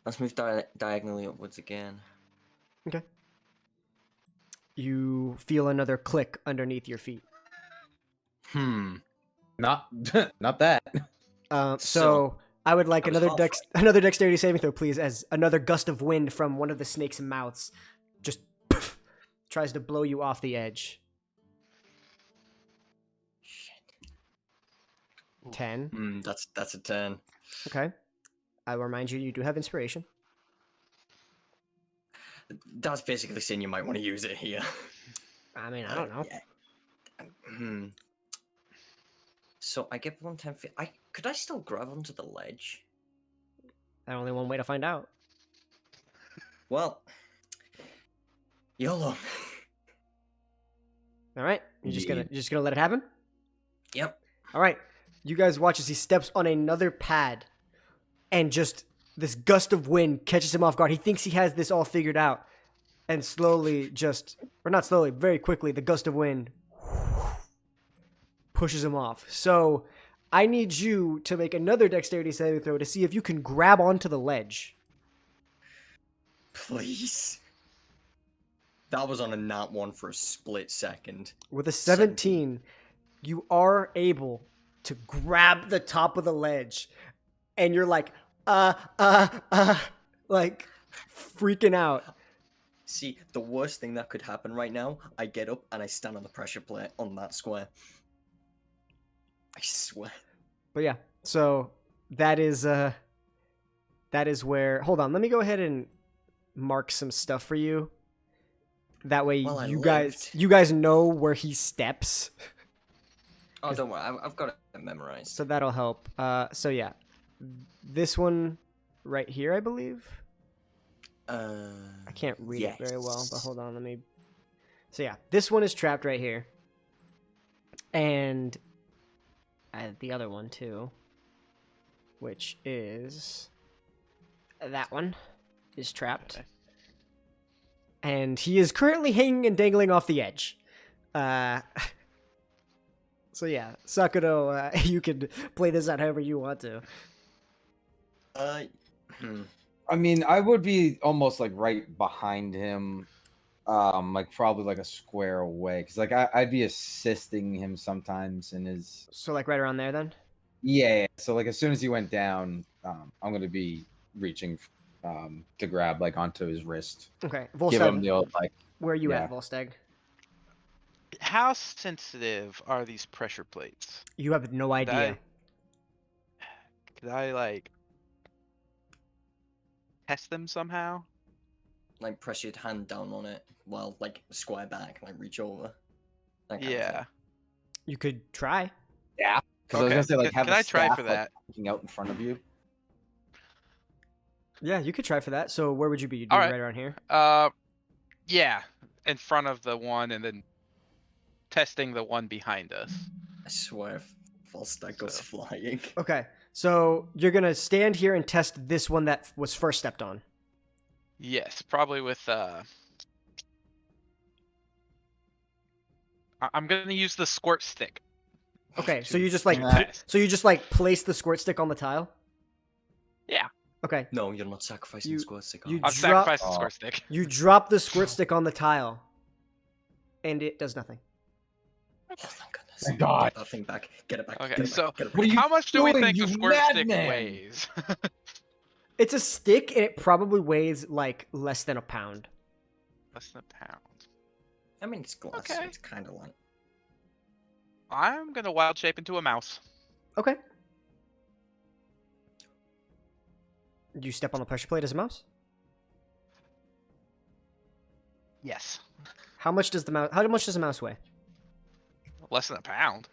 Speaker 2: Let's move diagonally upwards again.
Speaker 1: Okay. You feel another click underneath your feet.
Speaker 4: Not not that.
Speaker 1: So
Speaker 2: So,
Speaker 1: I would like
Speaker 2: I was
Speaker 1: another dexterity saving throw, please, as another gust of wind from one of the snake's mouths just tries to blow you off the edge.
Speaker 2: Shit.
Speaker 1: 10.
Speaker 2: That's a 10.
Speaker 1: Okay. I will remind you do have inspiration.
Speaker 2: That's basically saying you might want to use it here.
Speaker 1: I mean, I don't know.
Speaker 2: Yeah. So I get 110 feet. Could I still grab onto the ledge?
Speaker 1: There's only one way to find out.
Speaker 2: Well, YOLO.
Speaker 1: All right. You're just gonna let it happen?
Speaker 2: Yep.
Speaker 1: All right. You guys watch as he steps on another pad, and just this gust of wind catches him off guard. He thinks he has this all figured out, and very quickly, the gust of wind pushes him off. So I need you to make another dexterity saving throw to see if you can grab onto the ledge.
Speaker 2: Please. That was on a nat 1 for a split second.
Speaker 1: With a 17, you are able to grab the top of the ledge, and you're like, like freaking out.
Speaker 2: See, the worst thing that could happen right now, I get up and I stand on the pressure plate on that square. I swear.
Speaker 1: But yeah, so that is that is where. Hold on, let me go ahead and mark some stuff for you. That way,
Speaker 2: Well,
Speaker 1: you guys know where he steps.
Speaker 2: Oh, don't worry. I've got it memorized.
Speaker 1: So that'll help. So yeah, this one right here, I believe. I can't read it very well, but hold on, let me. So yeah, this one is trapped right here, and the other one too, which is that one, is trapped,
Speaker 3: Okay.
Speaker 1: and he is currently hanging and dangling off the edge. So yeah, Sakura, you can play this out however you want to.
Speaker 4: I mean, I would be almost like right behind him, like probably like a square away, because like I'd be assisting him sometimes in his.
Speaker 1: So like right around there then.
Speaker 4: Yeah. So like as soon as he went down, I'm gonna be reaching to grab like onto his wrist.
Speaker 1: Okay,
Speaker 4: Give him
Speaker 1: Volstagg,
Speaker 4: the old like.
Speaker 1: where are you
Speaker 4: yeah.
Speaker 1: at, Volstagg?
Speaker 3: How sensitive are these pressure plates?
Speaker 1: You have no idea.
Speaker 3: Could I like test them somehow?
Speaker 2: Like press your hand down on it while like square back, like reach over. That kind of
Speaker 3: Yeah.
Speaker 2: thing.
Speaker 1: You could try.
Speaker 4: Yeah. Because I was
Speaker 3: Okay.
Speaker 4: gonna say like
Speaker 3: Can
Speaker 4: have
Speaker 3: I
Speaker 4: a
Speaker 3: try
Speaker 4: staff,
Speaker 3: for
Speaker 4: like,
Speaker 3: that?
Speaker 4: looking out in front of you.
Speaker 1: Yeah, you could try for that. So where would you be? You'd be
Speaker 3: Alright.
Speaker 1: right around here.
Speaker 3: Yeah, in front of the one, and then testing the one behind us.
Speaker 2: I swear, if Volstagg goes
Speaker 3: So-
Speaker 2: flying.
Speaker 1: Okay, so you're gonna stand here and test this one that was first stepped on.
Speaker 3: Yes, probably with I'm gonna use the squirt stick.
Speaker 1: Okay, so you just like
Speaker 4: Yeah.
Speaker 1: place the squirt stick on the tile.
Speaker 3: Yeah.
Speaker 1: Okay,
Speaker 2: No, you're not sacrificing
Speaker 1: You-
Speaker 2: squirt stick.
Speaker 1: you
Speaker 3: I've
Speaker 1: drop-
Speaker 3: sacrificed the
Speaker 4: Oh.
Speaker 3: squirt stick.
Speaker 1: you drop the squirt stick on the tile, and it does nothing.
Speaker 2: Oh, thank goodness.
Speaker 4: Thank God.
Speaker 2: Get that thing back. Get it back.
Speaker 3: Okay,
Speaker 2: get it
Speaker 3: so-
Speaker 2: back, get it
Speaker 4: What
Speaker 2: back.
Speaker 4: are you
Speaker 3: How much do we
Speaker 4: doing,
Speaker 3: think
Speaker 4: you
Speaker 3: the squirt stick
Speaker 4: madman?
Speaker 3: weighs?
Speaker 1: It's a stick, and it probably weighs like less than a pound.
Speaker 3: Less than a pound.
Speaker 2: I mean, it's glass, so
Speaker 3: Okay.
Speaker 2: it's kind of light.
Speaker 3: I'm gonna wild shape into a mouse.
Speaker 1: Okay. Do you step on the pressure plate as a mouse?
Speaker 3: Yes.
Speaker 1: How much does the mouse? How much does a mouse weigh?
Speaker 3: Less than a pound.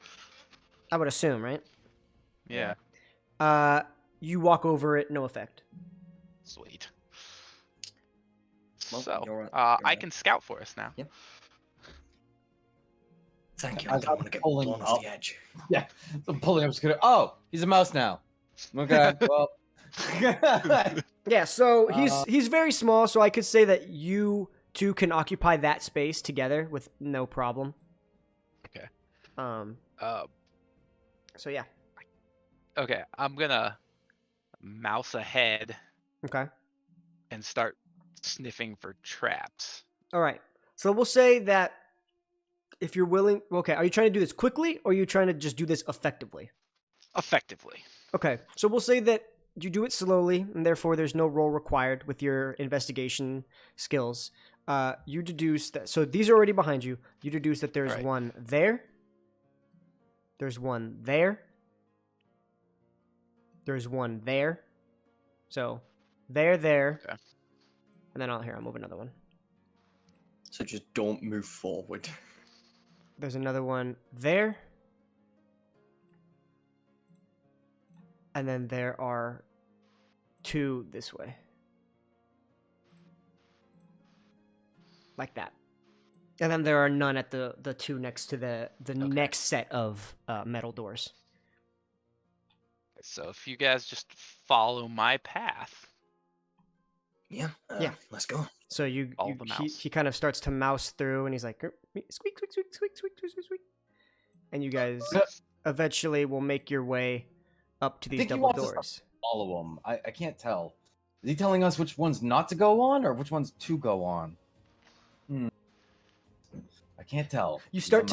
Speaker 1: I would assume, right?
Speaker 3: Yeah.
Speaker 1: You walk over it, no effect.
Speaker 3: Sweet.
Speaker 2: Well,
Speaker 3: So,
Speaker 2: you're right,
Speaker 3: I
Speaker 2: right.
Speaker 3: can scout for us now.
Speaker 2: Yep. Thank you.
Speaker 4: I
Speaker 2: I
Speaker 4: was
Speaker 2: don't want to get
Speaker 4: pulling
Speaker 2: blown
Speaker 4: up.
Speaker 2: off the edge.
Speaker 4: Yeah. I'm pulling up. Scooter. Oh, he's a mouse now. Okay. Well.
Speaker 1: Yeah, so
Speaker 4: Uh,
Speaker 1: he's very small, so I could say that you two can occupy that space together with no problem.
Speaker 3: Okay.
Speaker 1: Um. So yeah.
Speaker 3: Okay, I'm gonna mouse ahead
Speaker 1: Okay.
Speaker 3: and start sniffing for traps.
Speaker 1: All right. So we'll say that if you're willing, okay, are you trying to do this quickly or are you trying to just do this effectively?
Speaker 3: Effectively.
Speaker 1: Okay. So we'll say that you do it slowly, and therefore there's no roll required with your investigation skills. You deduce that. So these are already behind you. You deduce that there's
Speaker 3: Right.
Speaker 1: one there. There's one there. There's one there. So there.
Speaker 3: Okay.
Speaker 1: And then I'll move another one.
Speaker 2: So just don't move forward.
Speaker 1: There's another one there. And then there are two this way. Like that. And then there are none at the two next to the next set of metal doors.
Speaker 3: So if you guys just follow my path.
Speaker 2: Yeah.
Speaker 1: Yeah.
Speaker 2: Let's go.
Speaker 1: So
Speaker 3: Follow the mouse.
Speaker 1: he kind of starts to mouse through, and he's like, squeak, squeak, squeak, squeak, squeak, squeak, squeak, squeak. And you guys eventually will make your way up to these
Speaker 4: think he
Speaker 1: double
Speaker 4: wants us to
Speaker 1: doors.
Speaker 4: Follow him. I can't tell. Is he telling us which ones not to go on or which ones to go on? I can't tell.
Speaker 1: You start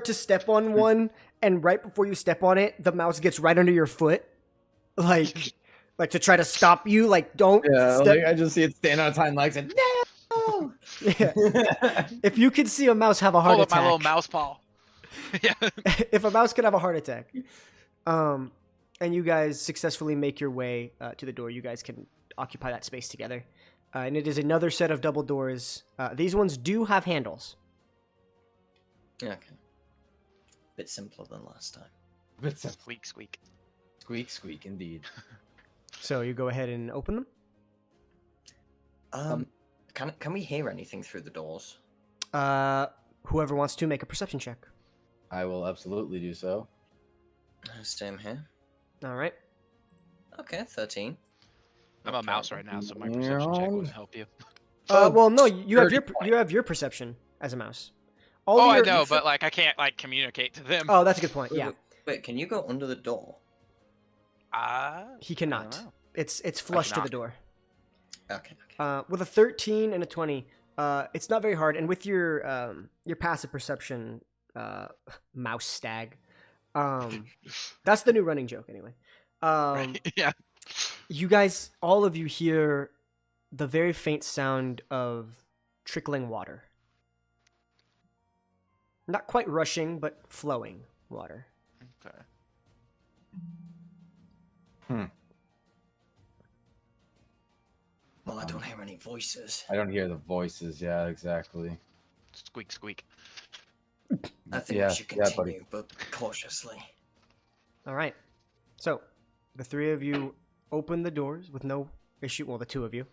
Speaker 1: to step on one, and right before you step on it, the mouse gets right under your foot, like to try to stop you. Like, don't step.
Speaker 4: I just see it stand on its hind legs and no.
Speaker 1: Yeah. If you could see a mouse have a heart
Speaker 3: Hold up
Speaker 1: attack,
Speaker 3: my little mouse paw. Yeah.
Speaker 1: if a mouse could have a heart attack, and and you guys successfully make your way to the door. You guys can occupy that space together. And it is another set of double doors. These ones do have handles.
Speaker 2: Okay. Bit simpler than last time.
Speaker 4: It's a
Speaker 3: Squeak, squeak.
Speaker 4: squeak, squeak, indeed.
Speaker 1: So you go ahead and open them.
Speaker 2: Can we hear anything through the doors?
Speaker 1: Whoever wants to make a perception check.
Speaker 4: I will absolutely do so.
Speaker 2: Same here.
Speaker 1: All right.
Speaker 2: Okay, 13.
Speaker 3: I'm a mouse right now, so my perception check wouldn't help you.
Speaker 1: Well, no, you have
Speaker 4: 30
Speaker 1: your perception as a mouse.
Speaker 3: Oh, I
Speaker 1: your-
Speaker 3: know, but like I can't like communicate to them.
Speaker 1: Oh, that's a good point. Yeah,
Speaker 2: Wait, can you go under the door?
Speaker 1: he
Speaker 3: I
Speaker 1: cannot.
Speaker 3: don't know.
Speaker 1: It's flush to the
Speaker 3: knock.
Speaker 1: door.
Speaker 2: Okay.
Speaker 1: With a 13 and a 20, it's not very hard. And with your passive perception, mouse stag, that's the new running joke anyway.
Speaker 3: Right, yeah.
Speaker 1: You guys, all of you hear the very faint sound of trickling water. Not quite rushing, but flowing water.
Speaker 3: Okay.
Speaker 2: Well, I don't hear any voices.
Speaker 4: I don't hear the voices. Yeah, exactly.
Speaker 3: Squeak, squeak.
Speaker 2: I think
Speaker 4: Yeah,
Speaker 2: we should
Speaker 4: yeah,
Speaker 2: continue,
Speaker 4: buddy.
Speaker 2: but cautiously.
Speaker 1: All right. So, the three of you open the doors with no issue. Well, the two of you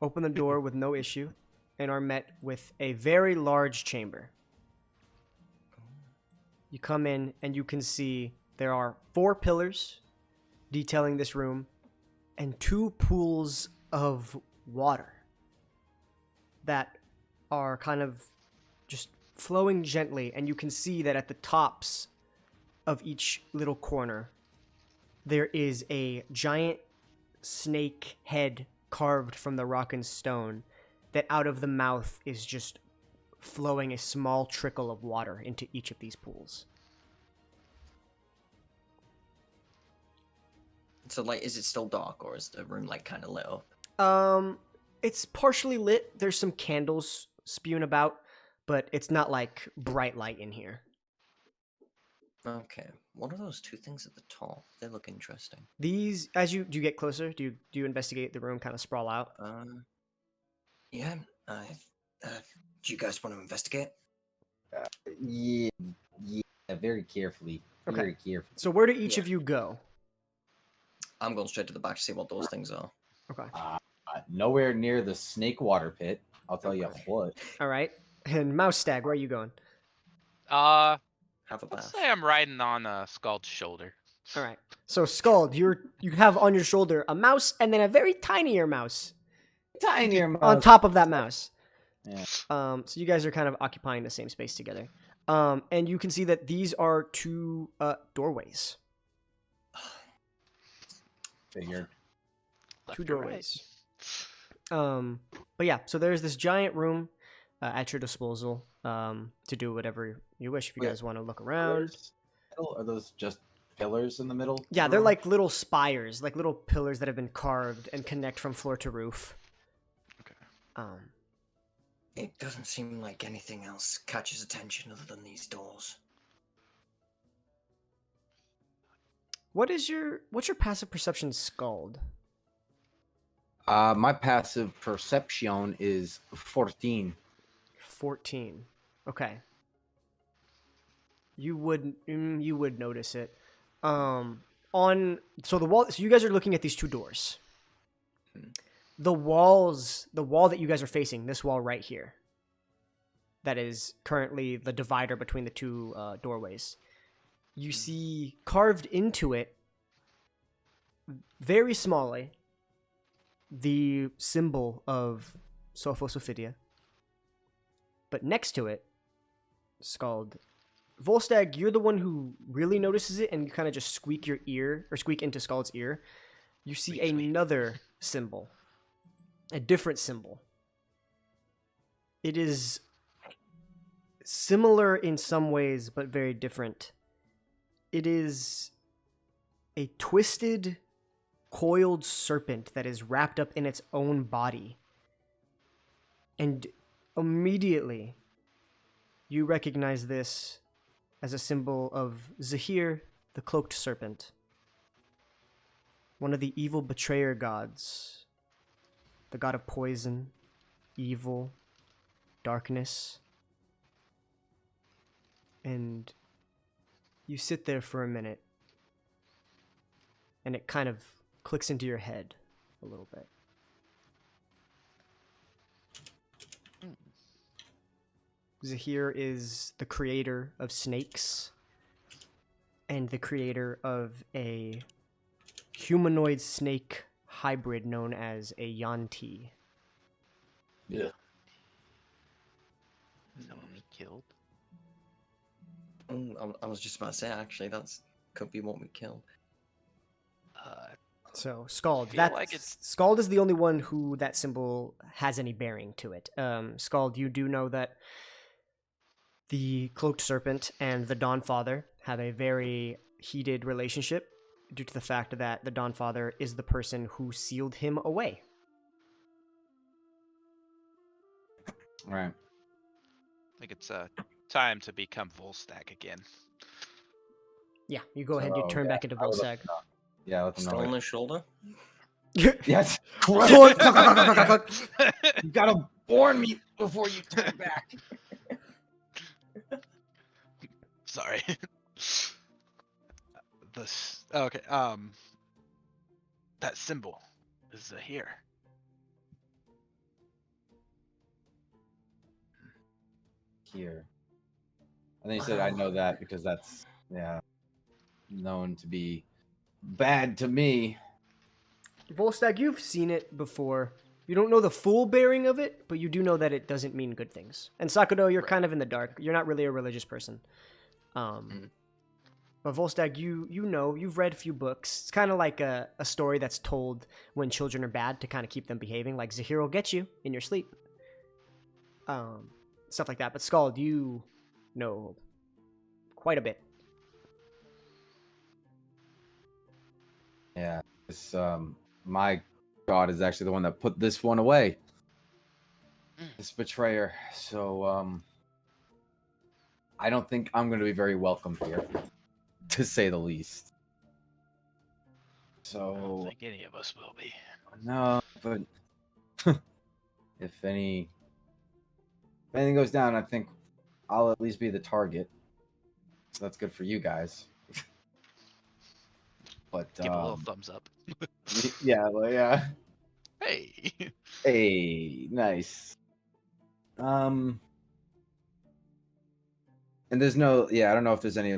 Speaker 1: open the door with no issue and are met with a very large chamber. You come in and you can see there are 4 pillars detailing this room and 2 pools of water that are kind of just flowing gently, and you can see that at the tops of each little corner there is a giant snake head carved from the rock and stone that out of the mouth is just flowing a small trickle of water into each of these pools.
Speaker 2: So, like, is it still dark, or is the room, like, kind of lit up?
Speaker 1: It's partially lit. There's some candles spewing about, but it's not like bright light in here.
Speaker 2: Okay. What are those 2 things at the top? They look interesting.
Speaker 1: These, as you get closer, do you investigate the room, kind of sprawl out?
Speaker 2: Yeah. Do you guys want to investigate?
Speaker 4: Yeah, very carefully.
Speaker 1: Okay.
Speaker 4: Very carefully.
Speaker 1: So where do each
Speaker 2: Yeah.
Speaker 1: of you go?
Speaker 2: I'm going straight to the back to see what those things are.
Speaker 1: Okay.
Speaker 4: Nowhere near the snake water pit. I'll tell you
Speaker 2: Okay.
Speaker 4: what.
Speaker 1: All right. And Mouse Stag, where are you going?
Speaker 2: Have a
Speaker 3: Let's
Speaker 2: bath.
Speaker 3: say I'm riding on Scald's shoulder.
Speaker 1: All right. So Scald, you have on your shoulder a mouse and then a very tinier mouse
Speaker 4: Tinier mouse.
Speaker 1: on top of that mouse.
Speaker 4: Yeah.
Speaker 1: So you guys are kind of occupying the same space together. And you can see that these are 2 doorways.
Speaker 4: Figured.
Speaker 3: Left
Speaker 1: 2
Speaker 3: or right?
Speaker 1: doorways. But yeah, so there's this giant room at your disposal to do whatever you wish. If you
Speaker 4: Wait,
Speaker 1: guys want to look around.
Speaker 4: Are those just pillars in the middle?
Speaker 1: Yeah, they're like little spires, like little pillars that have been carved and connect from floor to roof.
Speaker 3: Okay.
Speaker 2: It doesn't seem like anything else catches attention other than these doors.
Speaker 1: What's your passive perception, Scald?
Speaker 4: My passive perception is 14.
Speaker 1: 14. Okay. You would notice it. So the wall. So you guys are looking at these 2 doors. The wall that you guys are facing, this wall right here, that is currently the divider between the 2 doorways. You see carved into it, very smallly, the symbol of Sophos Ophidia. But next to it, Scald, Volstagg, you're the one who really notices it, and you kind of just squeak into Scald's ear. You see
Speaker 3: Squeak, squeak.
Speaker 1: another symbol, a different symbol. It is similar in some ways, but very different. It is a twisted, coiled serpent that is wrapped up in its own body. And immediately, you recognize this as a symbol of Zahir, the cloaked serpent. one of the evil betrayer gods, the god of poison, evil, darkness. And you sit there for a minute, and it kind of clicks into your head a little bit. Zahir is the creator of snakes and the creator of a humanoid snake hybrid known as a Yanti.
Speaker 2: Yeah.
Speaker 3: Is that what we killed?
Speaker 2: I was just about to say, actually, could be what we killed.
Speaker 1: So Scald,
Speaker 3: feel like it's-
Speaker 1: Scald is the only one who that symbol has any bearing to it. Scald, you do know that the Cloaked Serpent and the Dawnfather have a very heated relationship due to the fact that the Dawnfather is the person who sealed him away.
Speaker 4: Right.
Speaker 3: I think it's time to become Volstagg again.
Speaker 1: Yeah, you go ahead, you turn back into
Speaker 4: I would
Speaker 1: Volstagg.
Speaker 4: Yeah, let them
Speaker 2: Still
Speaker 4: know.
Speaker 2: on his shoulder?
Speaker 4: Yes.
Speaker 1: Clunk.
Speaker 4: You gotta warn me before you turn back.
Speaker 3: Sorry. Okay. That symbol is here.
Speaker 4: Here. I think you said I know that because that's known to be bad to me.
Speaker 1: Volstagg, you've seen it before. You don't know the full bearing of it, but you do know that it doesn't mean good things. And Sakudo, you're kind of in the dark. You're not really a religious person. But Volstagg, you know, you've read a few books. It's kind of like a story that's told when children are bad to kind of keep them behaving. Like Zahir will get you in your sleep. Stuff like that. But Scald, you know quite a bit.
Speaker 4: Yeah. This my god is actually the one that put this one away. This betrayer. So I don't think I'm going to be very welcome here, to say the least.
Speaker 3: I don't
Speaker 4: So
Speaker 3: think any of us will be.
Speaker 4: no, but if anything goes down, I think I'll at least be the target. So that's good for you guys. But
Speaker 3: Give a little thumbs up.
Speaker 4: yeah, well, yeah.
Speaker 3: Hey.
Speaker 4: Hey, nice. And there's no, I don't know if there's any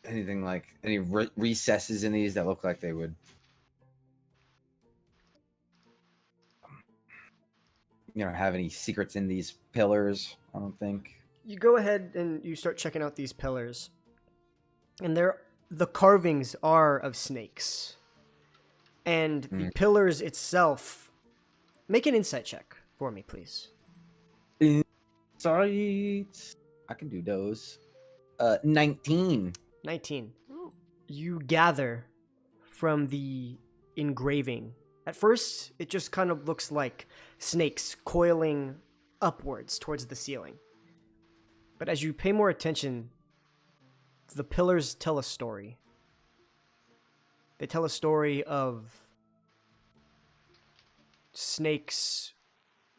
Speaker 4: anything like any recesses in these that look like they would, have any secrets in these pillars. I don't think.
Speaker 1: You go ahead and you start checking out these pillars. And the carvings are of snakes. And the pillars itself, make an insight check for me, please.
Speaker 4: Sorry, I can do those. 19.
Speaker 1: 19. You gather from the engraving. At first, it just kind of looks like snakes coiling upwards towards the ceiling. But as you pay more attention, the pillars tell a story. They tell a story of snakes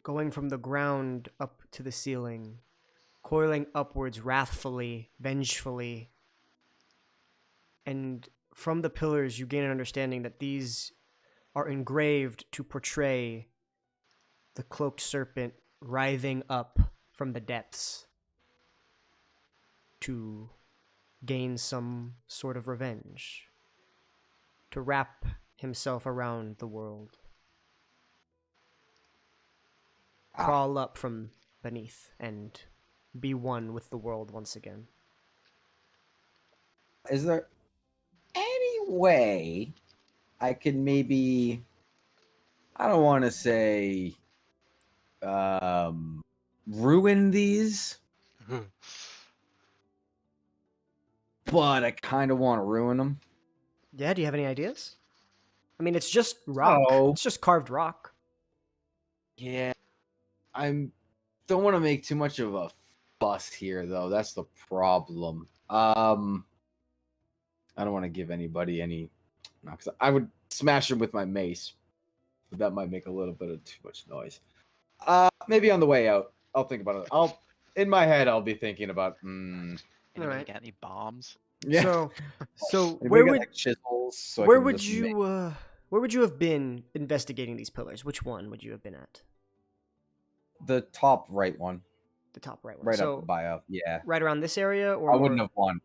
Speaker 1: going from the ground up to the ceiling, coiling upwards wrathfully, vengefully. And from the pillars, you gain an understanding that these are engraved to portray the cloaked serpent writhing up from the depths to gain some sort of revenge, to wrap himself around the world, crawl up from beneath, and be one with the world once again.
Speaker 4: Is there any way I could maybe, I don't want to say ruin these, but I kind of want to ruin them?
Speaker 1: Yeah, do you have any ideas? I mean, it's just rock.
Speaker 4: Oh.
Speaker 1: It's just carved rock.
Speaker 4: Yeah, don't want to make too much of a fuss here, though. That's the problem. I don't want to give anybody any. No, because I would smash him with my mace, but that might make a little bit of too much noise. Maybe on the way out, I'll think about it. In my head, I'll be thinking about.
Speaker 3: Anybody
Speaker 1: Alright.
Speaker 3: got any bombs?
Speaker 4: Yeah.
Speaker 1: So
Speaker 4: Anybody
Speaker 1: where
Speaker 4: got,
Speaker 1: would
Speaker 4: like, chisels? So I
Speaker 1: where
Speaker 4: can
Speaker 1: would
Speaker 4: just
Speaker 1: you where would you have been investigating these pillars? Which one would you have been at?
Speaker 4: the top right one,
Speaker 1: The top right one.
Speaker 4: right
Speaker 1: so
Speaker 4: up by up. Yeah,
Speaker 1: right around this area, or
Speaker 4: I wouldn't have won.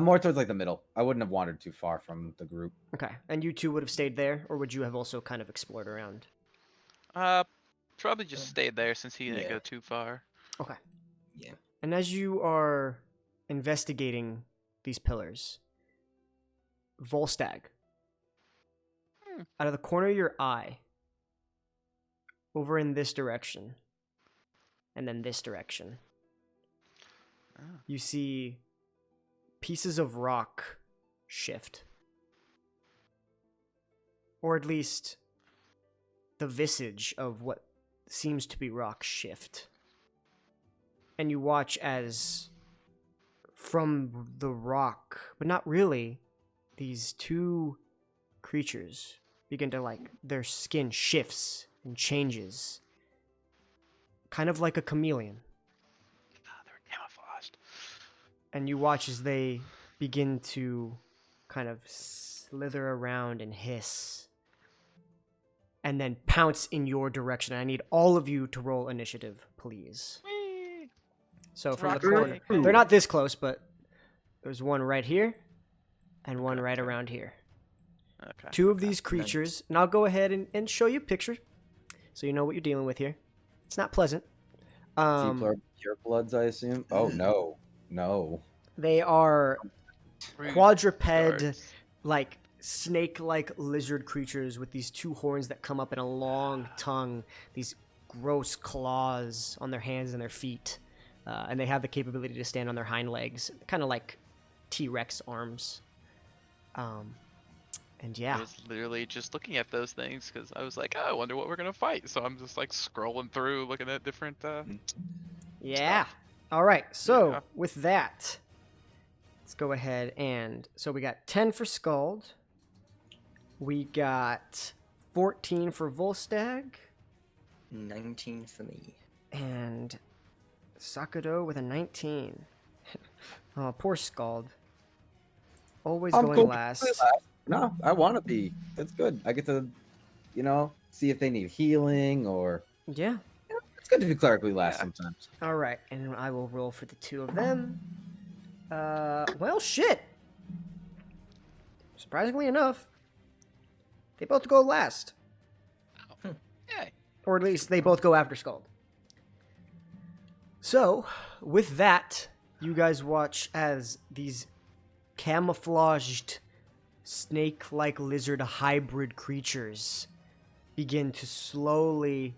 Speaker 4: More towards like the middle. I wouldn't have wandered too far from the group.
Speaker 1: Okay, and you two would have stayed there, or would you have also kind of explored around?
Speaker 3: Probably just stayed there since he didn't
Speaker 2: Yeah.
Speaker 3: go too far.
Speaker 1: Okay.
Speaker 2: Yeah.
Speaker 1: And as you are investigating these pillars, Volstagg, out of the corner of your eye, over in this direction, and then this direction,
Speaker 3: Oh.
Speaker 1: you see pieces of rock shift. Or at least the visage of what seems to be rock shift. And you watch as from the rock, but not really, these two creatures begin to, like, their skin shifts and changes. Kind of like a chameleon.
Speaker 3: They're camouflaged.
Speaker 1: And you watch as they begin to kind of slither around and hiss. And then pounce in your direction. I need all of you to roll initiative, please.
Speaker 3: Whee!
Speaker 1: So from the
Speaker 3: Rock
Speaker 1: corner.
Speaker 3: snake.
Speaker 1: They're not this close, but there's one right here and one right
Speaker 3: Okay.
Speaker 1: around here.
Speaker 3: Okay.
Speaker 1: Two of these creatures, and I'll go ahead and show you a picture so you know what you're dealing with here. It's not pleasant.
Speaker 4: Pure bloods, I assume. Oh no.
Speaker 1: They are
Speaker 3: Rude
Speaker 1: quadruped,
Speaker 3: yards.
Speaker 1: like snake-like lizard creatures with these two horns that come up in a long tongue, these gross claws on their hands and their feet, and they have the capability to stand on their hind legs, kind of like T-Rex arms. And
Speaker 3: I
Speaker 1: yeah,
Speaker 3: was literally just looking at those things because I was like, oh, I wonder what we're gonna fight. So I'm just like scrolling through, looking at different.
Speaker 1: yeah. All right, so
Speaker 3: Yeah.
Speaker 1: with that, let's go ahead and so we got 10 for Scald. We got 14 for Volstagg.
Speaker 2: 19 for me.
Speaker 1: And Sakado with a 19. Oh, poor Scald. Always
Speaker 4: I'm
Speaker 1: going
Speaker 4: cool.
Speaker 1: last.
Speaker 4: No, I want to be. That's good. I get to, see if they need healing or.
Speaker 1: Yeah.
Speaker 4: It's good to be clerically last
Speaker 3: Yeah.
Speaker 4: sometimes.
Speaker 1: All right, and I will roll for the two of them. Well, shit. Surprisingly enough, they both go last.
Speaker 3: Yay!
Speaker 1: Or at least they both go after Scald. So, with that, you guys watch as these camouflaged snake-like lizard hybrid creatures begin to slowly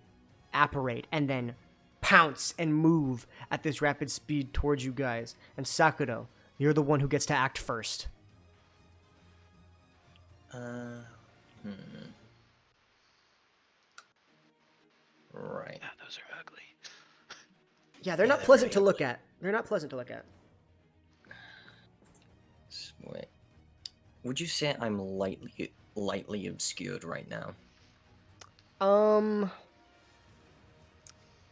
Speaker 1: apparate and then pounce and move at this rapid speed towards you guys. And Sakado, you're the one who gets to act first.
Speaker 2: Right.
Speaker 3: Ah, those are ugly.
Speaker 1: Yeah, they're
Speaker 2: Yeah,
Speaker 1: not
Speaker 2: they're
Speaker 1: pleasant to
Speaker 2: pretty
Speaker 1: look at. They're not pleasant to look at.
Speaker 2: Wait. Would you say I'm lightly obscured right now?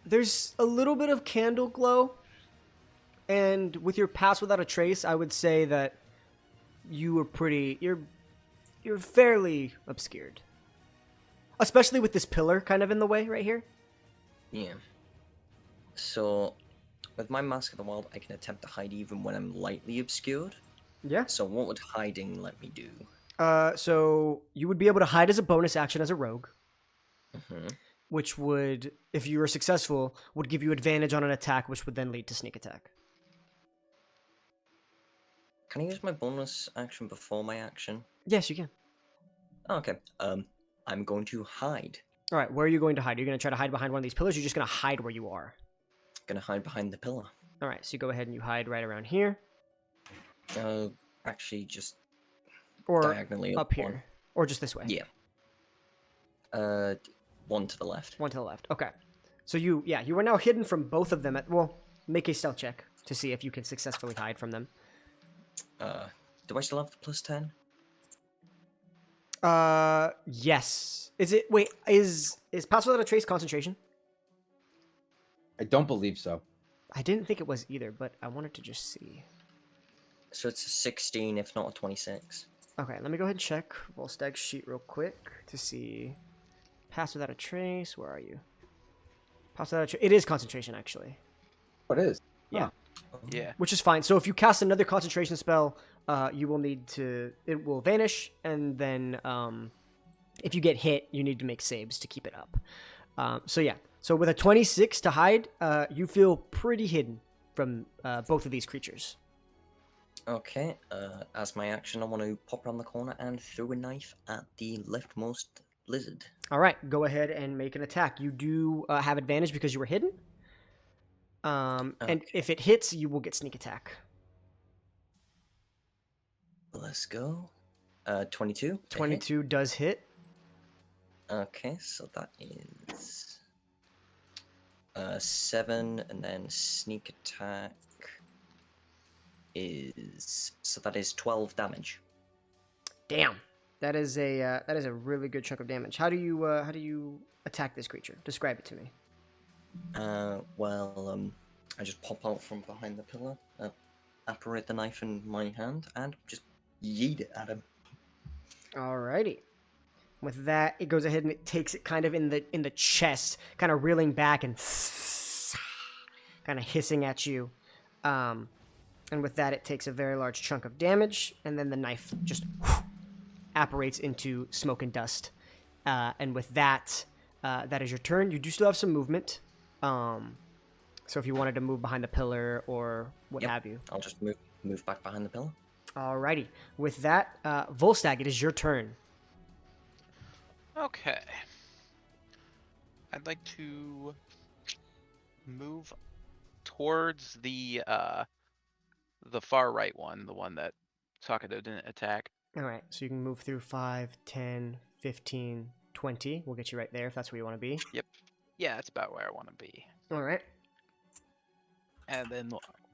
Speaker 1: There's a little bit of candle glow, and with your pass without a trace, I would say that you were you're fairly obscured. Especially with this pillar kind of in the way right here.
Speaker 2: Yeah. So, with my Mask of the Wild, I can attempt to hide even when I'm lightly obscured.
Speaker 1: Yeah.
Speaker 2: So what would hiding let me do?
Speaker 1: So you would be able to hide as a bonus action as a rogue,
Speaker 2: Mm-hmm.
Speaker 1: which would, if you were successful, would give you advantage on an attack, which would then lead to sneak attack.
Speaker 2: Can I use my bonus action before my action?
Speaker 1: Yes, you can.
Speaker 2: Oh, okay. I'm going to hide.
Speaker 1: All right, where are you going to hide? Are you going to try to hide behind one of these pillars? Or you're just going to hide where you are.
Speaker 2: Gonna hide behind the pillar.
Speaker 1: All right, so you go ahead and you hide right around here,
Speaker 2: Actually, just
Speaker 1: or
Speaker 2: diagonally
Speaker 1: up
Speaker 2: one.
Speaker 1: here, or just this way.
Speaker 2: Yeah. One to the left.
Speaker 1: One to the left. Okay. So you are now hidden from both of them. Make a stealth check to see if you can successfully hide from them.
Speaker 2: Do I still have the +10?
Speaker 1: Yes. Is it? Wait, is pass without a trace concentration?
Speaker 4: I don't believe so.
Speaker 1: I didn't think it was either, but I wanted to just see.
Speaker 2: So it's a 16, if not a 26.
Speaker 1: Okay, let me go ahead and check Volstag's sheet real quick to see. Pass without a trace. Where are you? Pass without a trace. It is concentration, actually.
Speaker 4: What is?
Speaker 1: Yeah.
Speaker 3: Yeah.
Speaker 1: Which is fine. So if you cast another concentration spell, you will need to. It will vanish, and then if you get hit, you need to make saves to keep it up. So yeah. So with a 26 to hide, you feel pretty hidden from both of these creatures.
Speaker 2: Okay, as my action, I want to pop around the corner and throw a knife at the leftmost lizard.
Speaker 1: All right, go ahead and make an attack. You do have advantage because you were hidden. And if it hits, you will get sneak attack.
Speaker 2: Let's go. 22. to hit.
Speaker 1: 22 does hit.
Speaker 2: Okay, so that is 7, and then sneak attack is, so that is 12 damage.
Speaker 1: Damn, that is a really good chunk of damage. How do you attack this creature? Describe it to me.
Speaker 2: Well, I just pop out from behind the pillar, apparate the knife in my hand, and just yeet it at him.
Speaker 1: Alrighty. With that, it goes ahead and it takes it kind of in the chest, kind of reeling back and kind of hissing at you. And with that, it takes a very large chunk of damage, and then the knife just apparates into smoke and dust. And with that, that is your turn. You do still have some movement. So if you wanted to move behind the pillar or what have you.
Speaker 2: I'll just move back behind the pillar.
Speaker 1: Alrighty. With that, Volstagg, it is your turn.
Speaker 3: Okay. I'd like to move towards the far right one, the one that Sakado didn't attack.
Speaker 1: Alright, so you can move through 5, 10, 15, 20. We'll get you right there if that's where you want to be.
Speaker 3: Yep. Yeah, that's about where I want to be.
Speaker 1: Alright.
Speaker 3: And then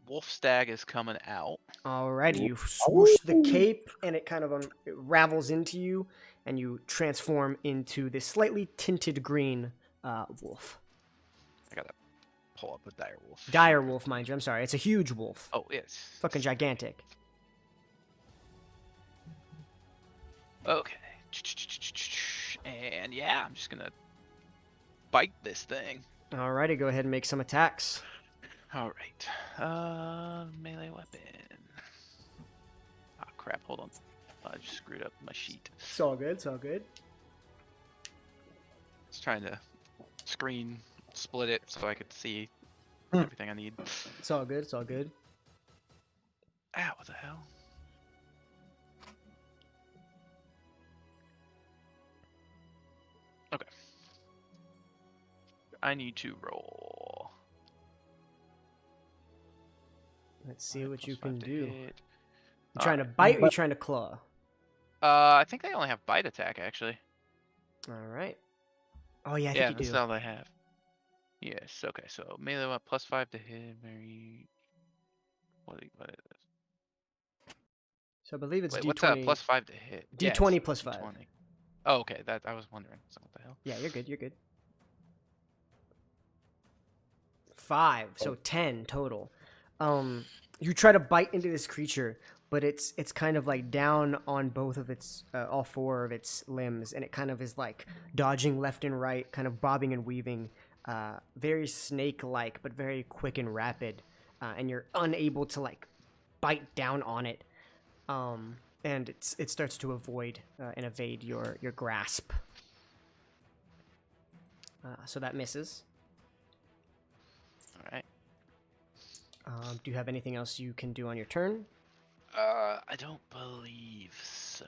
Speaker 3: Wolfstag is coming out.
Speaker 1: Alrighty, you swoosh the cape, and it kind of it ravels into you, and you transform into this slightly tinted green wolf.
Speaker 3: I gotta pull up a dire wolf.
Speaker 1: Dire wolf, mind you. I'm sorry. It's a huge wolf.
Speaker 3: Oh, yes.
Speaker 1: Fucking gigantic.
Speaker 3: Okay. And yeah, I'm just gonna bite this thing.
Speaker 1: Alrighty, go ahead and make some attacks.
Speaker 3: Alright. Melee weapon. Ah, crap. Hold on. I just screwed up my sheet.
Speaker 1: It's all good. It's all good.
Speaker 3: I was trying to screen split it so I could see everything I need.
Speaker 1: It's all good. It's all good.
Speaker 3: Ah, what the hell? Okay. I need to roll.
Speaker 1: Let's see what
Speaker 3: Plus
Speaker 1: you
Speaker 3: 5
Speaker 1: can
Speaker 3: to
Speaker 1: do.
Speaker 3: hit.
Speaker 1: You trying to
Speaker 3: Alright.
Speaker 1: bite or you trying to claw?
Speaker 3: I think they only have bite attack actually.
Speaker 1: Alright. Oh, yeah, I
Speaker 3: Yeah,
Speaker 1: think you
Speaker 3: that's
Speaker 1: do.
Speaker 3: all they have. Yes. Okay. So melee weapon plus 5 to hit. Very. What is this?
Speaker 1: So I believe it's
Speaker 3: Wait,
Speaker 1: D20.
Speaker 3: what's that? Plus 5 to hit. Yeah,
Speaker 1: D20
Speaker 3: it's
Speaker 1: plus 5.
Speaker 3: D20. Oh, okay. That I was wondering. So what the hell?
Speaker 1: Yeah, you're good. You're good. 5, so 10 total. You try to bite into this creature, but it's kind of like down on both of its all 4 of its limbs, and it kind of is like dodging left and right, kind of bobbing and weaving, very snake-like, but very quick and rapid, and you're unable to like bite down on it, and it starts to avoid and evade your grasp. So that misses.
Speaker 3: All right.
Speaker 1: Do you have anything else you can do on your turn?
Speaker 3: I don't believe so.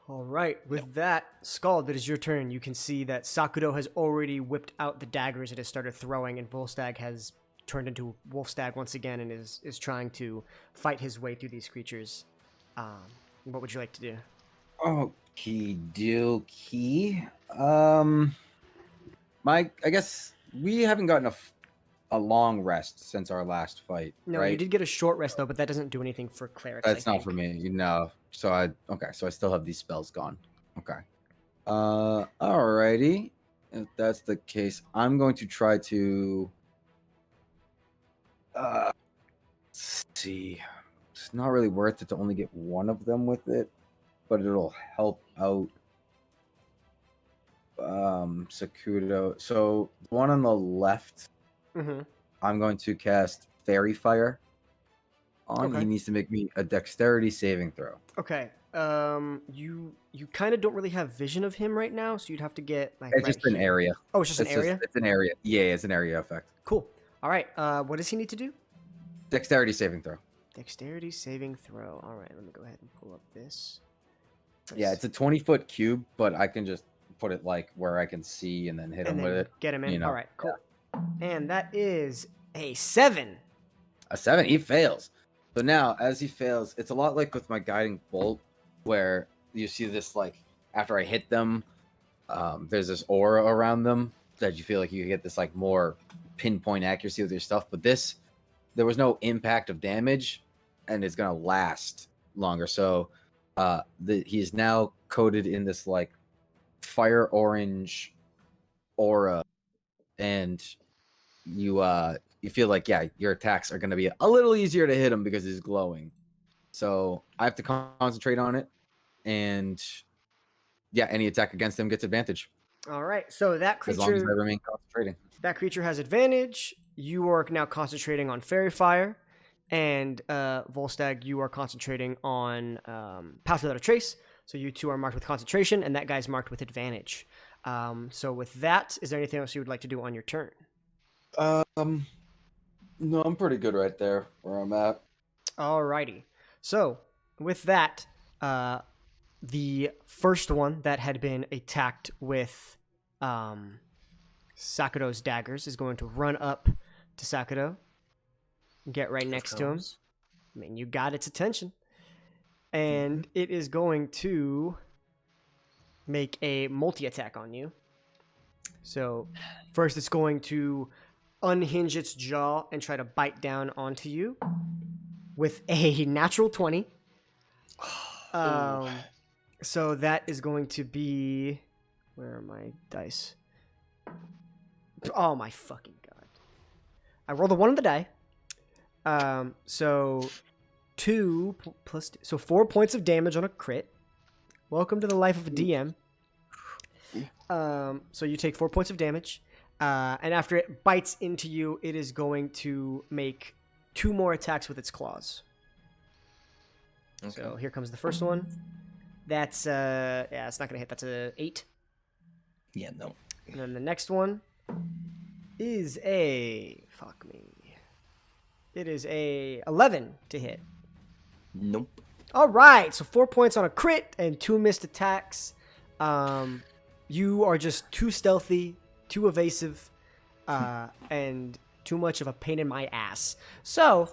Speaker 1: All right. With that, Scald, it is your turn. You can see that Sakudo has already whipped out the daggers it has started throwing, and Volstagg has turned into Wolfstagg once again and is trying to fight his way through these creatures. What would you like to do?
Speaker 4: Okie dokie. I guess we haven't gotten a a long rest since our last fight.
Speaker 1: No,
Speaker 4: right?
Speaker 1: you did get a short rest though, but that doesn't do anything for clerics.
Speaker 4: That's not for me, So I still have these spells gone. Okay. Alrighty. If that's the case, I'm going to try to let's see. It's not really worth it to only get one of them with it, but it'll help out Sakudo. So the one on the left, I'm going to cast Fairy Fire on.
Speaker 1: Okay.
Speaker 4: He needs to make me a dexterity saving throw.
Speaker 1: Okay. You kind of don't really have vision of him right now, so you'd have to get like.
Speaker 4: It's
Speaker 1: right
Speaker 4: just an
Speaker 1: here.
Speaker 4: area.
Speaker 1: Oh, it's just an area.
Speaker 4: It's an area. Yeah, it's an area effect.
Speaker 1: Cool. All right. What does he need to do?
Speaker 4: Dexterity saving throw.
Speaker 1: Dexterity saving throw. All right. Let me go ahead and pull up this.
Speaker 4: Yeah, it's a 20-foot cube, but I can just put it like where I can see and then hit him with it.
Speaker 1: Get him in.
Speaker 4: you know.
Speaker 1: All right. Cool. And that is a 7.
Speaker 4: A 7. He fails. So now, as he fails, it's a lot like with my guiding bolt, where you see this like after I hit them, there's this aura around them that you feel like you get this like more pinpoint accuracy with your stuff. But this, there was no impact of damage, and it's gonna last longer. So he is now coated in this like fire orange aura, and you feel like your attacks are gonna be a little easier to hit him because he's glowing. So I have to concentrate on it, and any attack against him gets advantage.
Speaker 1: All right. So that creature,
Speaker 4: as long as I remain concentrating.
Speaker 1: That creature has advantage. You are now concentrating on Fairy Fire, and Volstagg, you are concentrating on Pass Without a Trace. So you two are marked with concentration, and that guy's marked with advantage. So with that, is there anything else you would like to do on your turn?
Speaker 4: No, I'm pretty good right there where I'm at.
Speaker 1: Alrighty. So with that, the first one that had been attacked with Sakudo's daggers is going to run up to Sakudo, get right next to him. I mean, you got its attention. And it is going to make a multi-attack on you. So first it's going to unhinge its jaw and try to bite down onto you with a natural 20. So that is going to be... Where are my dice? Oh my fucking god. I rolled a 1 on the die. So 2 plus 2. So 4 points of damage on a crit. Welcome to the life of a DM. So you take 4 points of damage. And after it bites into you, it is going to make 2 more attacks with its claws. Okay. So here comes the first one. That's it's not gonna hit. That's a 8.
Speaker 2: Yeah, no.
Speaker 1: And then the next one is a It is a 11 to hit.
Speaker 2: Nope.
Speaker 1: All right, so 4 points on a crit and 2 missed attacks. You are just too stealthy, too evasive, and too much of a pain in my ass. So,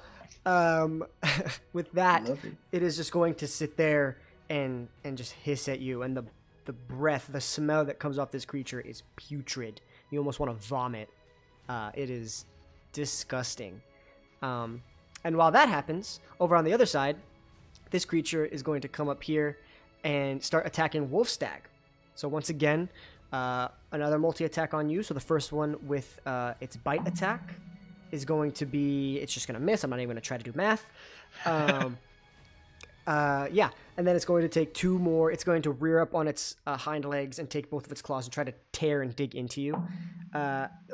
Speaker 1: with that, it is just going to sit there and just hiss at you. And the breath, the smell that comes off this creature is putrid. You almost want to vomit. It is disgusting. And while that happens, over on the other side, this creature is going to come up here and start attacking Wolfstagg. So once again, another multi-attack on you. So the first one with its bite attack is going to be... It's just going to miss. I'm not even going to try to do math. And then it's going to take 2 more. It's going to rear up on its hind legs and take both of its claws and try to tear and dig into you.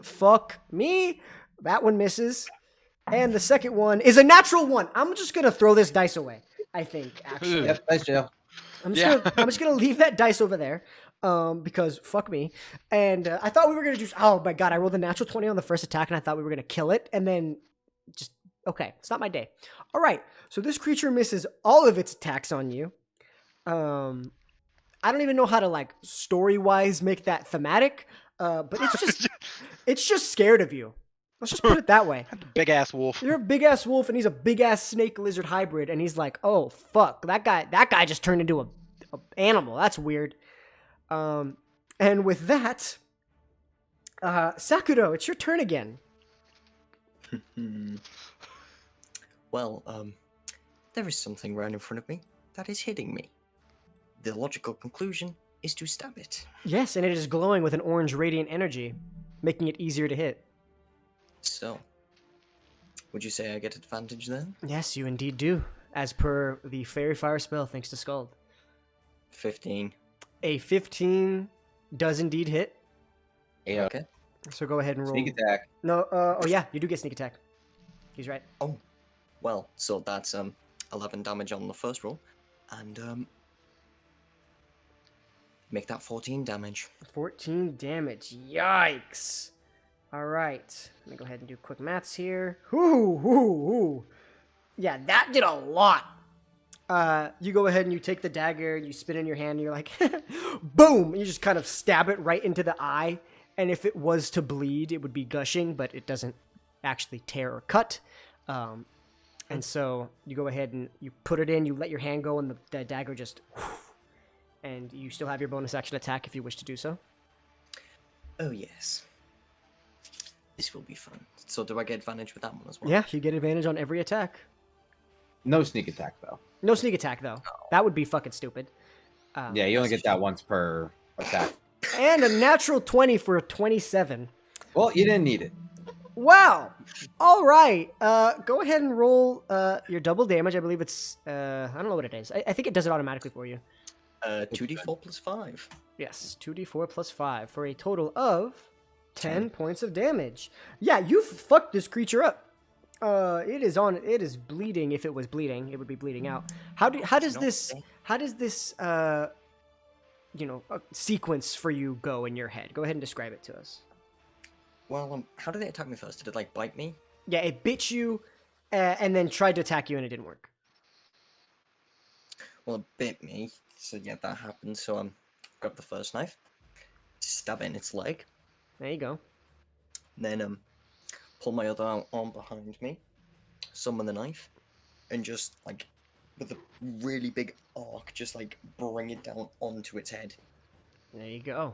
Speaker 1: Fuck me. That one misses. And the second one is a natural 1. I'm just going to throw this dice away, I think, actually.
Speaker 4: Yep, nice job.
Speaker 1: I'm just gonna leave that dice over there, because fuck me. And I thought we were gonna do. Oh my god! I rolled a natural 20 on the first attack, and I thought we were gonna kill it, and then just okay. It's not my day. All right. So this creature misses all of its attacks on you. I don't even know how to like story-wise make that thematic, but it's just scared of you. Let's just put it that way.
Speaker 3: Big ass wolf.
Speaker 1: You're a big ass wolf, and he's a big ass snake lizard hybrid, and he's like, "Oh fuck, that guy just turned into a animal. That's weird." And with that, Sakudo, it's your turn again.
Speaker 2: Well, there is something right in front of me that is hitting me. The logical conclusion is to stab it.
Speaker 1: Yes, and it is glowing with an orange radiant energy, making it easier to hit.
Speaker 2: So, would you say I get advantage then?
Speaker 1: Yes, you indeed do, as per the Fairy Fire spell, thanks to Scald.
Speaker 2: 15.
Speaker 1: A 15 does indeed hit,
Speaker 4: Yeah.
Speaker 2: Okay.
Speaker 1: so go ahead and roll.
Speaker 4: Sneak attack.
Speaker 1: No, oh yeah, you do get sneak attack. He's right.
Speaker 2: Well, so that's 11 damage on the first roll, and make that 14 damage.
Speaker 1: 14 damage. Yikes. All right. Let me go ahead and do quick maths here. Whoo. Yeah, that did a lot. You go ahead and you take the dagger, you spin it in your hand, and you're like, boom! You just kind of stab it right into the eye. And if it was to bleed, it would be gushing, but it doesn't actually tear or cut. And so you go ahead and you put it in, you let your hand go, and the dagger just... And you still have your bonus action attack if you wish to do so.
Speaker 2: Oh, yes. This will be fun. So do I get advantage with that one as well?
Speaker 1: Yeah, you get advantage on every attack.
Speaker 4: No sneak attack though.
Speaker 1: No sneak attack, though. That would be fucking stupid.
Speaker 4: Yeah, you only get that once per attack.
Speaker 1: And a natural 20 for a 27.
Speaker 4: Well, you didn't need it.
Speaker 1: Wow. All right. Go ahead and roll your double damage. I believe it's... I don't know what it is. I think it does it automatically for you.
Speaker 2: 2d4 plus 5.
Speaker 1: Yes, 2d4 plus 5 for a total of 10 points of damage. Yeah, you fucked this creature up. It is bleeding. If it was bleeding, it would be bleeding out. How does this sequence for you go in your head? Go ahead and describe it to us.
Speaker 2: Well, how did they attack me first? Did it, like, bite me?
Speaker 1: Yeah, it bit you, and then tried to attack you, and it didn't work.
Speaker 2: Well, it bit me, so yeah, that happened. So grab the first knife, stab it in its leg,
Speaker 1: There you go.
Speaker 2: then pull my other arm behind me, summon the knife, and just like with a really big arc, just like bring it down onto its head.
Speaker 1: There you go.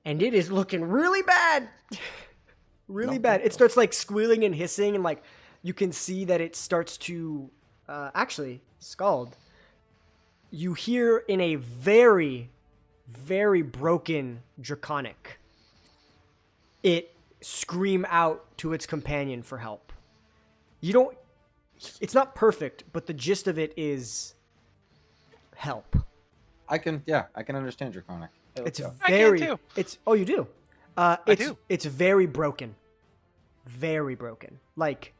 Speaker 1: And it is looking really bad. Really
Speaker 2: Not
Speaker 1: bad.
Speaker 2: good,
Speaker 1: It starts like squealing and hissing, and like you can see that it starts to actually scald. You hear in a very, very broken draconic it scream out to its companion for help. It's not perfect, but the gist of it is help.
Speaker 4: I can understand Draconic. Hey, let's
Speaker 1: It's
Speaker 4: go.
Speaker 1: very.
Speaker 3: I can too.
Speaker 1: It's oh, you do.
Speaker 3: I do.
Speaker 1: It's very broken. Very broken. Like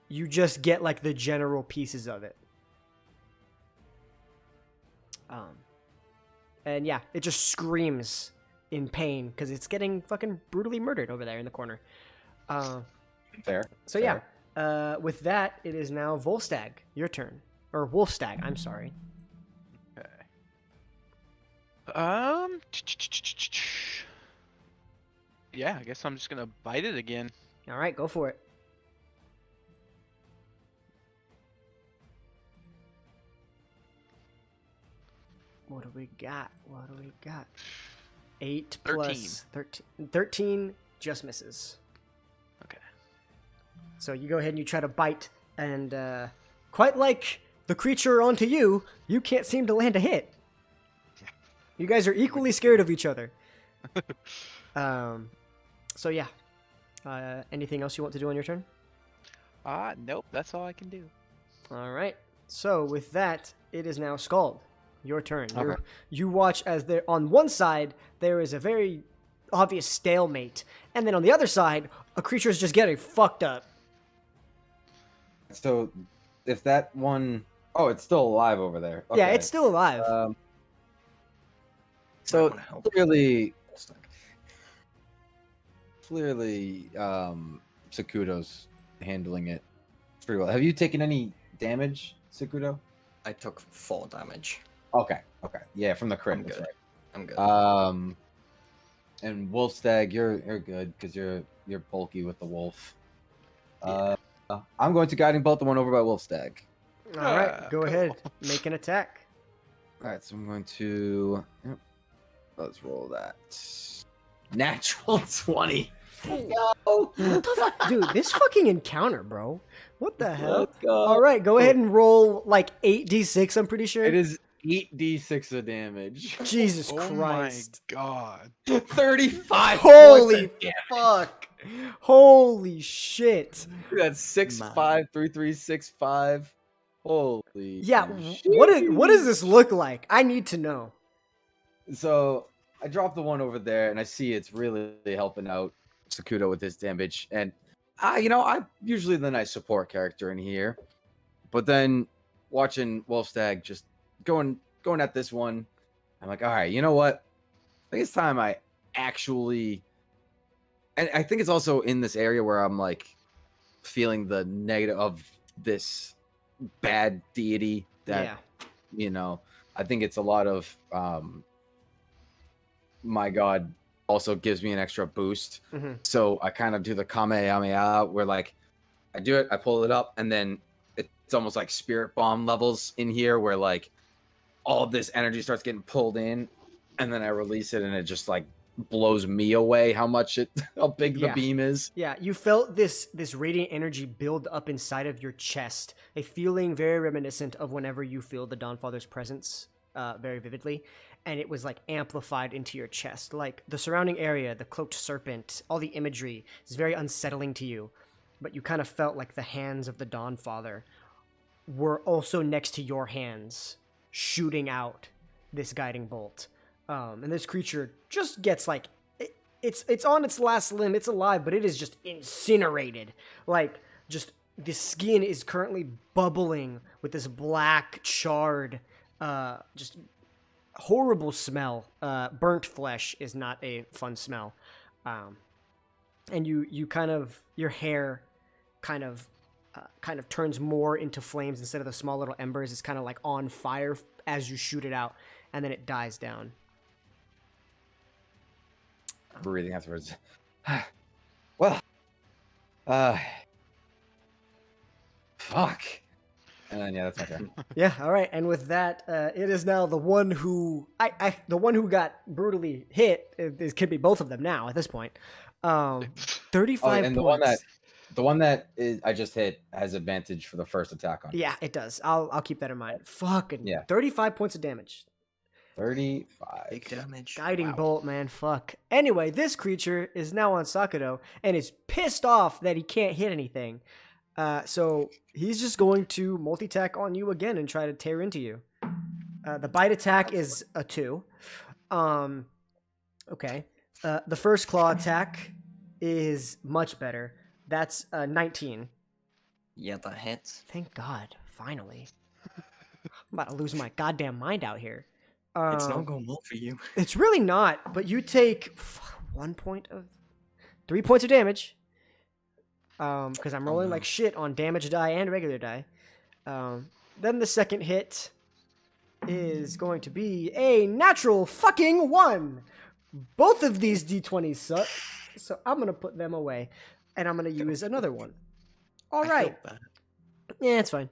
Speaker 1: you just get like the general pieces of it. And yeah, it just screams in pain because it's getting fucking brutally murdered over there in the corner.
Speaker 4: Fair.
Speaker 1: So
Speaker 4: fair.
Speaker 1: yeah, with that, it is now Volstagg, your turn. Or Wolfstag, I'm sorry.
Speaker 3: Okay. Yeah, I guess I'm just gonna bite it again.
Speaker 1: All right, go for it. What do we got? 8 plus 13. 13 just misses.
Speaker 3: Okay.
Speaker 1: So you go ahead and you try to bite, and quite like the creature onto you, you can't seem to land a hit. You guys are equally scared of each other. So yeah. Anything else you want to do on your turn?
Speaker 3: Nope, that's all I can do.
Speaker 1: All right. So with that, it is now Scald. Your turn.
Speaker 4: Okay.
Speaker 1: You watch as there on one side there is a very obvious stalemate, and then on the other side, a creature is just getting fucked up.
Speaker 4: So, if that one, oh, it's still alive over there. Okay.
Speaker 1: Yeah, it's still alive.
Speaker 4: So
Speaker 2: wanna help.
Speaker 4: clearly, Sakuto's handling it pretty well. Have you taken any damage, Sakuto?
Speaker 2: I took 4 damage.
Speaker 4: Okay. Yeah, from the crit.
Speaker 2: I'm
Speaker 4: that's
Speaker 2: good.
Speaker 4: right.
Speaker 2: I'm good.
Speaker 4: And Wolfstag, you're good because you're bulky with the wolf. I'm going to guiding bolt the one over by Wolfstag.
Speaker 1: All right, go
Speaker 3: cool.
Speaker 1: ahead. Make an attack.
Speaker 4: All right, so I'm going to. Yep, let's roll that. Natural 20. What
Speaker 1: the fuck? Dude, this fucking encounter, bro. What the hell?
Speaker 4: Let's go.
Speaker 1: All right, go ahead and roll like 8d6, I'm pretty sure.
Speaker 4: It is 8d6 of damage.
Speaker 1: Jesus
Speaker 3: Oh
Speaker 1: Christ.
Speaker 3: my god.
Speaker 4: 35.
Speaker 1: Holy fuck. Holy shit.
Speaker 4: That's 6'5", 3'3", 6'5". Holy.
Speaker 1: Yeah, what does this look like? I need to know.
Speaker 4: So I dropped the one over there, and I see it's really helping out Sakuto with his damage. And I'm usually the nice support character in here, but then watching Wolfstag just going at this one, I'm like, all right, you know what? I think it's time I actually, and I think it's also in this area where I'm like feeling the negative of this bad deity that I think it's a lot of my god also gives me an extra boost.
Speaker 1: Mm-hmm.
Speaker 4: So I kind of do the Kamehameha where like I do it, I pull it up, and then it's almost like spirit bomb levels in here where like all of this energy starts getting pulled in, and then I release it and it just like blows me away how big the beam is.
Speaker 1: Yeah, you felt this radiant energy build up inside of your chest, a feeling very reminiscent of whenever you feel the Dawnfather's presence very vividly, and it was like amplified into your chest. Like the surrounding area, the cloaked serpent, all the imagery is very unsettling to you, but you kind of felt like the hands of the Dawnfather were also next to your hands, shooting out this guiding bolt. And this creature just gets like it's on its last limb. It's alive, but it is just incinerated. Like just the skin is currently bubbling with this black charred, just horrible smell. Burnt flesh is not a fun smell. And you kind of, your hair kind of turns more into flames instead of the small little embers. It's kind of like on fire as you shoot it out, and then it dies down.
Speaker 4: Breathing afterwards. Well, fuck. And then that's my turn.
Speaker 1: Yeah, all right. And with that, it is now the one who the one who got brutally hit. It could be both of them now at this point. 35
Speaker 4: and
Speaker 1: points.
Speaker 4: the one that I just hit has advantage for the first attack on.
Speaker 1: Yeah, it does. I'll keep that in mind. Fucking
Speaker 4: yeah.
Speaker 1: 35 points of damage.
Speaker 4: 35.
Speaker 2: Big damage.
Speaker 1: Guiding bolt, man. Fuck. Anyway, this creature is now on Sakuto and is pissed off that he can't hit anything. So he's just going to multi-attack on you again and try to tear into you. The bite attack is a 2. Okay. The first claw attack is much better. That's 19.
Speaker 2: Yeah, that hits.
Speaker 1: Thank God. Finally. I'm about to lose my goddamn mind out here.
Speaker 2: It's not going well for you.
Speaker 1: It's really not, but you take 3 points of damage. Because I'm rolling like shit on damage die and regular die. Then the second hit is going to be a natural fucking 1. Both of these d20s suck, so I'm gonna put them away, and I'm gonna use another one. All right.
Speaker 2: I feel bad.
Speaker 1: Yeah, it's fine.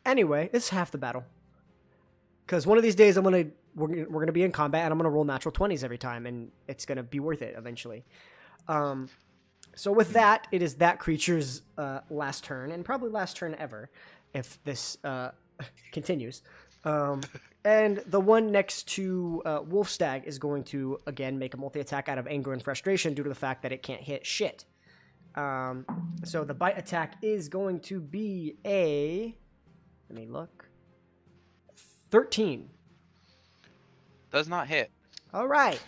Speaker 1: Anyway, it's half the battle. Because one of these days we're gonna be in combat, and I'm gonna roll natural 20s every time, and it's gonna be worth it eventually. So with that, it is that creature's last turn, and probably last turn ever, if this continues. And the one next to Wolfstag is going to, again, make a multi-attack out of anger and frustration due to the fact that it can't hit shit. So the bite attack is going to be a... Let me look. 13.
Speaker 3: Does not hit.
Speaker 1: All right.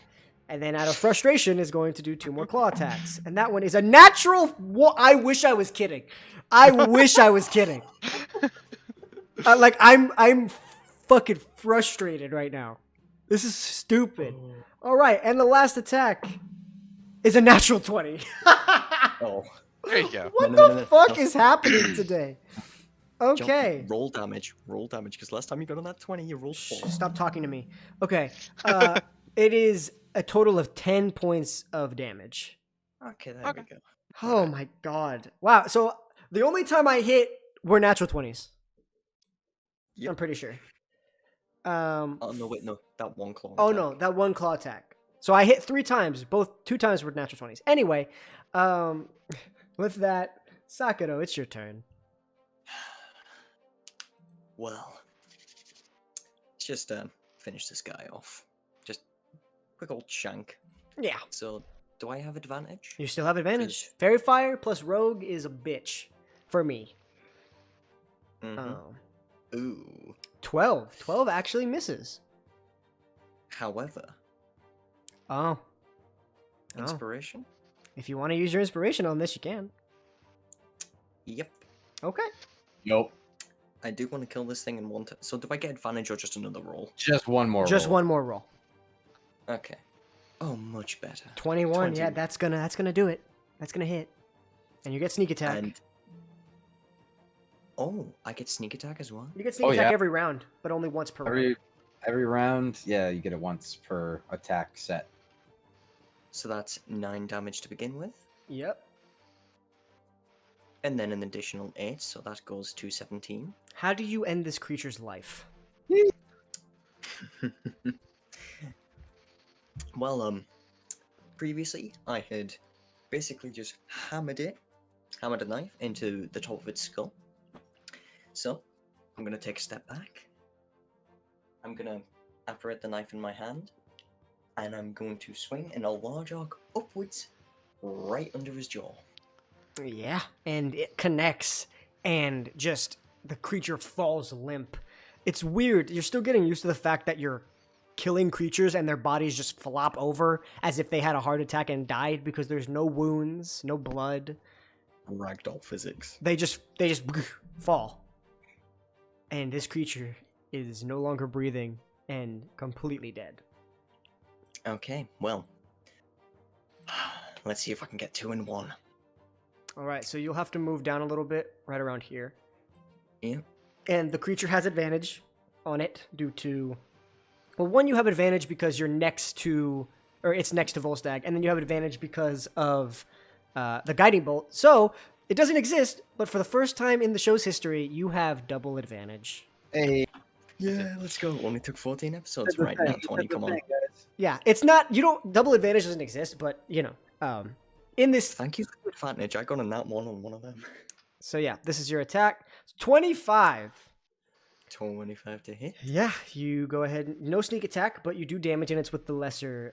Speaker 1: And then out of frustration is going to do 2 more claw attacks. And that one is a natural... I wish I was kidding. I wish I was kidding. I'm fucking frustrated right now. This is stupid. All right. And the last attack is a natural 20.
Speaker 2: Oh.
Speaker 3: There you go.
Speaker 1: What the fuck is happening today? Okay.
Speaker 2: Jump, roll damage, because last time you got on that 20, you rolled 4.
Speaker 1: Stop talking to me. Okay. It is a total of 10 points of damage.
Speaker 2: Okay, there we go.
Speaker 1: Oh my god. Wow. So the only time I hit were natural 20s.
Speaker 2: Yep.
Speaker 1: I'm pretty sure.
Speaker 2: Oh, no, wait, no. That one claw
Speaker 1: Oh
Speaker 2: attack.
Speaker 1: no, that one claw attack. So I hit 3 times. 2 times were natural 20s. Anyway, with that, Sakura, it's your turn.
Speaker 2: Well, let's just finish this guy off. Just quick old shank.
Speaker 1: Yeah.
Speaker 2: So, do I have advantage?
Speaker 1: You still have advantage.
Speaker 2: Just-
Speaker 1: Fairy Fire plus Rogue is a bitch for me.
Speaker 2: Mhm. Ooh.
Speaker 1: 12. 12 actually misses.
Speaker 2: However,
Speaker 1: Oh.
Speaker 2: inspiration?
Speaker 1: If you want to use your inspiration on this, you can.
Speaker 2: Yep.
Speaker 1: Okay.
Speaker 4: Nope.
Speaker 2: I do want to kill this thing in one turn. So, do I get advantage or just another roll?
Speaker 4: Just one more.
Speaker 1: Just
Speaker 4: roll.
Speaker 1: one more roll.
Speaker 2: Okay. Oh, much better.
Speaker 1: 21. Yeah,
Speaker 2: 20.
Speaker 1: that's gonna do it. That's gonna hit. And you get sneak attack.
Speaker 2: And oh, I get sneak attack as well.
Speaker 1: You get sneak attack
Speaker 4: yeah.
Speaker 1: every round, but only once per round.
Speaker 4: Every round, yeah, you get it once per attack set.
Speaker 2: So that's 9 damage to begin with,
Speaker 1: Yep.
Speaker 2: and then an additional 8, so that goes to 17.
Speaker 1: How do you end this creature's life?
Speaker 2: Well, previously I had basically just hammered a knife into the top of its skull. So I'm gonna take a step back. I'm gonna apparate the knife in my hand, and I'm going to swing in a large arc upwards, right under his jaw.
Speaker 1: Yeah, and it connects, and just the creature falls limp. It's weird. You're still getting used to the fact that you're killing creatures and their bodies just flop over as if they had a heart attack and died because there's no wounds, no blood.
Speaker 2: Ragdoll physics.
Speaker 1: They just fall. And this creature is no longer breathing and completely dead.
Speaker 2: Okay, well, let's see if I can get 2 in 1.
Speaker 1: All right, so you'll have to move down a little bit, right around here.
Speaker 2: Yeah.
Speaker 1: And the creature has advantage on it due to... Well, one, you have advantage because you're next to... Or it's next to Volstagg, and then you have advantage because of the Guiding Bolt. So, it doesn't exist, but for the first time in the show's history, you have double advantage.
Speaker 4: Hey,
Speaker 2: Yeah, let's go. Only took 14 episodes, right? Now 20, come on.
Speaker 1: Yeah, it's not... You don't... Double advantage doesn't exist, but, you know... in this...
Speaker 2: Thank you for the advantage. I got a nat 1 on one of them.
Speaker 1: So, yeah, this is your attack. 25.
Speaker 2: 25 to hit.
Speaker 1: Yeah, you go ahead. No sneak attack, but you do damage, and it's with the lesser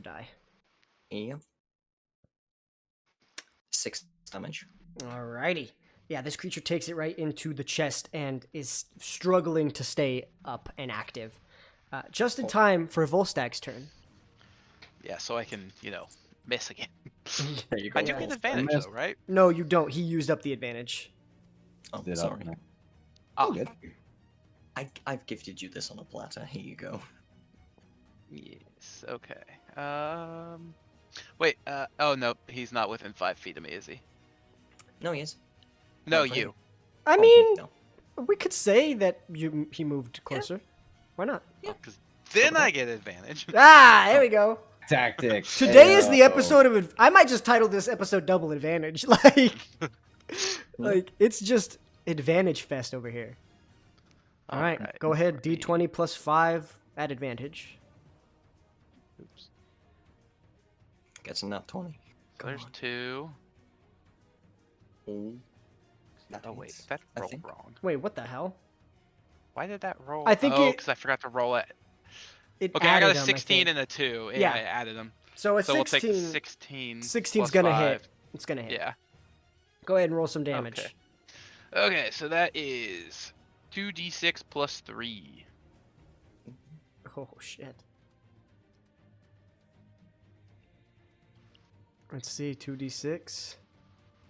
Speaker 1: die.
Speaker 2: Yeah. 6 damage.
Speaker 1: Alrighty. Yeah, this creature takes it right into the chest and is struggling to stay up and active. Just in time for Volstagg's turn.
Speaker 3: Yeah, so I can, miss again.
Speaker 2: There you go.
Speaker 3: I do get advantage
Speaker 4: missed.
Speaker 3: though, right?
Speaker 1: No, you don't. He used up the advantage.
Speaker 2: Oh,
Speaker 4: Did
Speaker 2: sorry.
Speaker 3: Oh,
Speaker 4: good.
Speaker 2: I've gifted you this on a platter. Here you go.
Speaker 3: yes. Okay. Wait. Oh no, he's not within 5 feet of me, is he?
Speaker 2: No, he is.
Speaker 3: No,
Speaker 2: Okay.
Speaker 3: you.
Speaker 1: I
Speaker 2: Oh,
Speaker 1: mean,
Speaker 2: no.
Speaker 1: we could say that he moved closer. Why not?
Speaker 3: Oh, 'cause then I get advantage.
Speaker 1: Ah, there we go.
Speaker 4: Tactics.
Speaker 1: Today is the
Speaker 4: Heyo.
Speaker 1: episode of... I might just title this episode Double Advantage. Like it's just advantage fest over here. All right,
Speaker 3: Alright,
Speaker 1: go ahead.
Speaker 3: great.
Speaker 1: D20 plus 5 at advantage.
Speaker 3: Oops.
Speaker 2: Gets a nat 20. Come
Speaker 3: There's
Speaker 2: on.
Speaker 3: 2.
Speaker 2: Oh, that
Speaker 3: Oh wait,
Speaker 2: hits,
Speaker 3: that
Speaker 2: I
Speaker 3: rolled
Speaker 2: think.
Speaker 3: wrong.
Speaker 1: Wait, what the hell?
Speaker 3: Why did that roll?
Speaker 1: I think it-
Speaker 3: because I forgot to roll it.
Speaker 1: It
Speaker 3: Okay, I got
Speaker 1: added
Speaker 3: a
Speaker 1: them,
Speaker 3: 16
Speaker 1: think.
Speaker 3: and a 2. Yeah,
Speaker 1: Yeah.
Speaker 3: I added them.
Speaker 1: So a
Speaker 3: So we'll
Speaker 1: 16.
Speaker 3: take 16.
Speaker 1: 16's
Speaker 3: plus
Speaker 1: gonna
Speaker 3: 5.
Speaker 1: hit. It's gonna hit.
Speaker 3: Yeah.
Speaker 1: Go ahead and roll some damage.
Speaker 3: Okay. Okay, so that is 2d6 plus 3.
Speaker 1: Oh shit. Let's see, 2d6.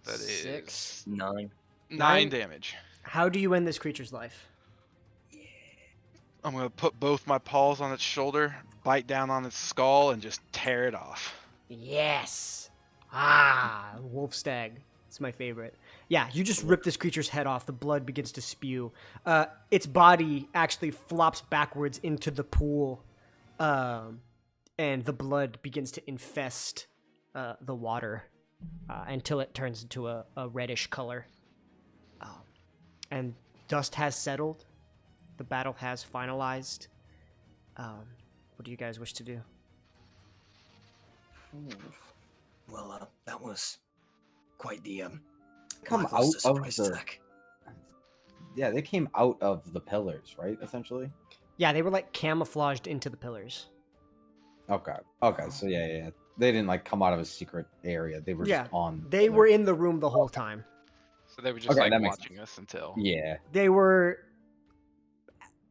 Speaker 3: That is
Speaker 1: 6.
Speaker 2: 9.
Speaker 3: 9 damage.
Speaker 1: How do you end this creature's life?
Speaker 3: I'm gonna put both my paws on its shoulder, bite down on its skull, and just tear it off.
Speaker 1: Yes. Ah, wolf stag. It's my favorite. Yeah, you just rip this creature's head off. The blood begins to spew. Its body actually flops backwards into the pool, and the blood begins to infest the water until it turns into a reddish color. And dust has settled. The battle has finalized. What do you guys wish to do?
Speaker 2: Ooh. Well, that was quite the
Speaker 4: Come
Speaker 2: lackluster
Speaker 4: out of
Speaker 2: surprise
Speaker 4: the-
Speaker 2: attack.
Speaker 4: Yeah, they came out of the pillars, right? Essentially.
Speaker 1: Yeah, they were like camouflaged into the pillars.
Speaker 4: Okay. Okay. So yeah. They didn't like come out of a secret area. They were
Speaker 1: Yeah,
Speaker 4: just on.
Speaker 1: They
Speaker 4: the-
Speaker 1: were in the room the whole time.
Speaker 3: So they were just
Speaker 4: Okay,
Speaker 3: like
Speaker 4: that makes
Speaker 3: watching us until.
Speaker 4: Yeah.
Speaker 1: They were,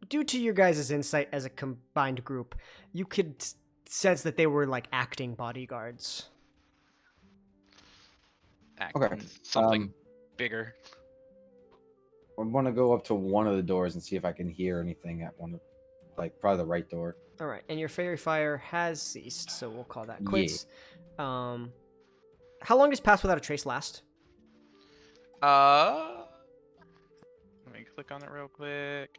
Speaker 1: due to your guys' insight as a combined group, you could sense that they were like acting bodyguards.
Speaker 3: Acting
Speaker 4: Okay,
Speaker 3: something bigger.
Speaker 4: I want to go up to one of the doors and see if I can hear anything at one of, like, probably the right door.
Speaker 1: All right, and your fairy fire has ceased, so we'll call that quits. How long does Pass Without a Trace last?
Speaker 3: Let me click on it real quick.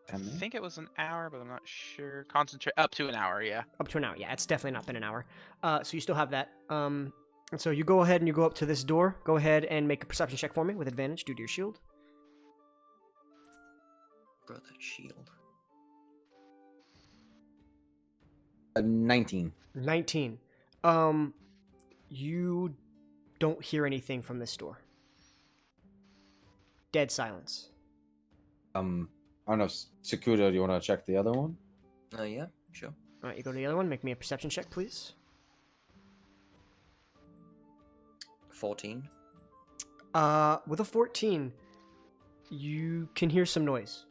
Speaker 3: I
Speaker 4: 10 minutes?
Speaker 3: think it was an hour, but I'm not sure. Concentrate up to an hour, yeah.
Speaker 1: Up to an hour. Yeah, it's definitely not been an hour. So you still have that. And so you go ahead and you go up to this door. Go ahead and make a perception check for me with advantage due to your shield.
Speaker 2: Bro, that shield.
Speaker 4: 19.
Speaker 1: 19. You don't hear anything from this door. Dead silence.
Speaker 4: I don't know, Sakuda, do you want to check the other one?
Speaker 2: Yeah, sure.
Speaker 1: All right, you go to the other one. Make me a perception check, please.
Speaker 2: 14.
Speaker 1: With a 14, you can hear some noise.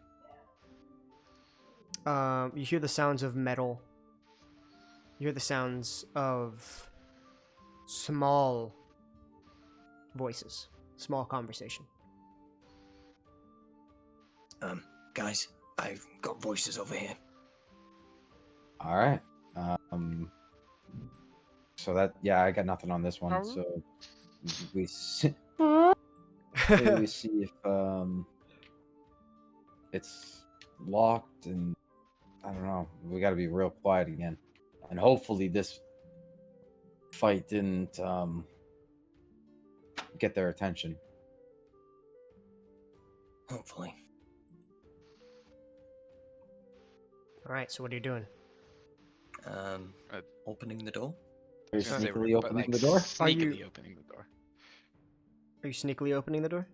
Speaker 1: You hear the sounds of metal. You hear the sounds of small voices, small conversation.
Speaker 2: Guys, I've got voices over here.
Speaker 4: All right. So that, yeah, I got nothing on this one.
Speaker 1: Oh.
Speaker 4: So we see, we see if it's locked, and I don't know. We got to be real quiet again, and hopefully this fight didn't get their attention.
Speaker 2: Hopefully.
Speaker 1: All right, so what are you doing?
Speaker 2: Opening the door.
Speaker 4: Are you
Speaker 3: I was gonna say,
Speaker 4: sneakily
Speaker 3: but,
Speaker 4: opening
Speaker 3: like,
Speaker 4: the door?
Speaker 1: Are you-
Speaker 3: Sneakily opening the door.
Speaker 1: Are you sneakily opening the door?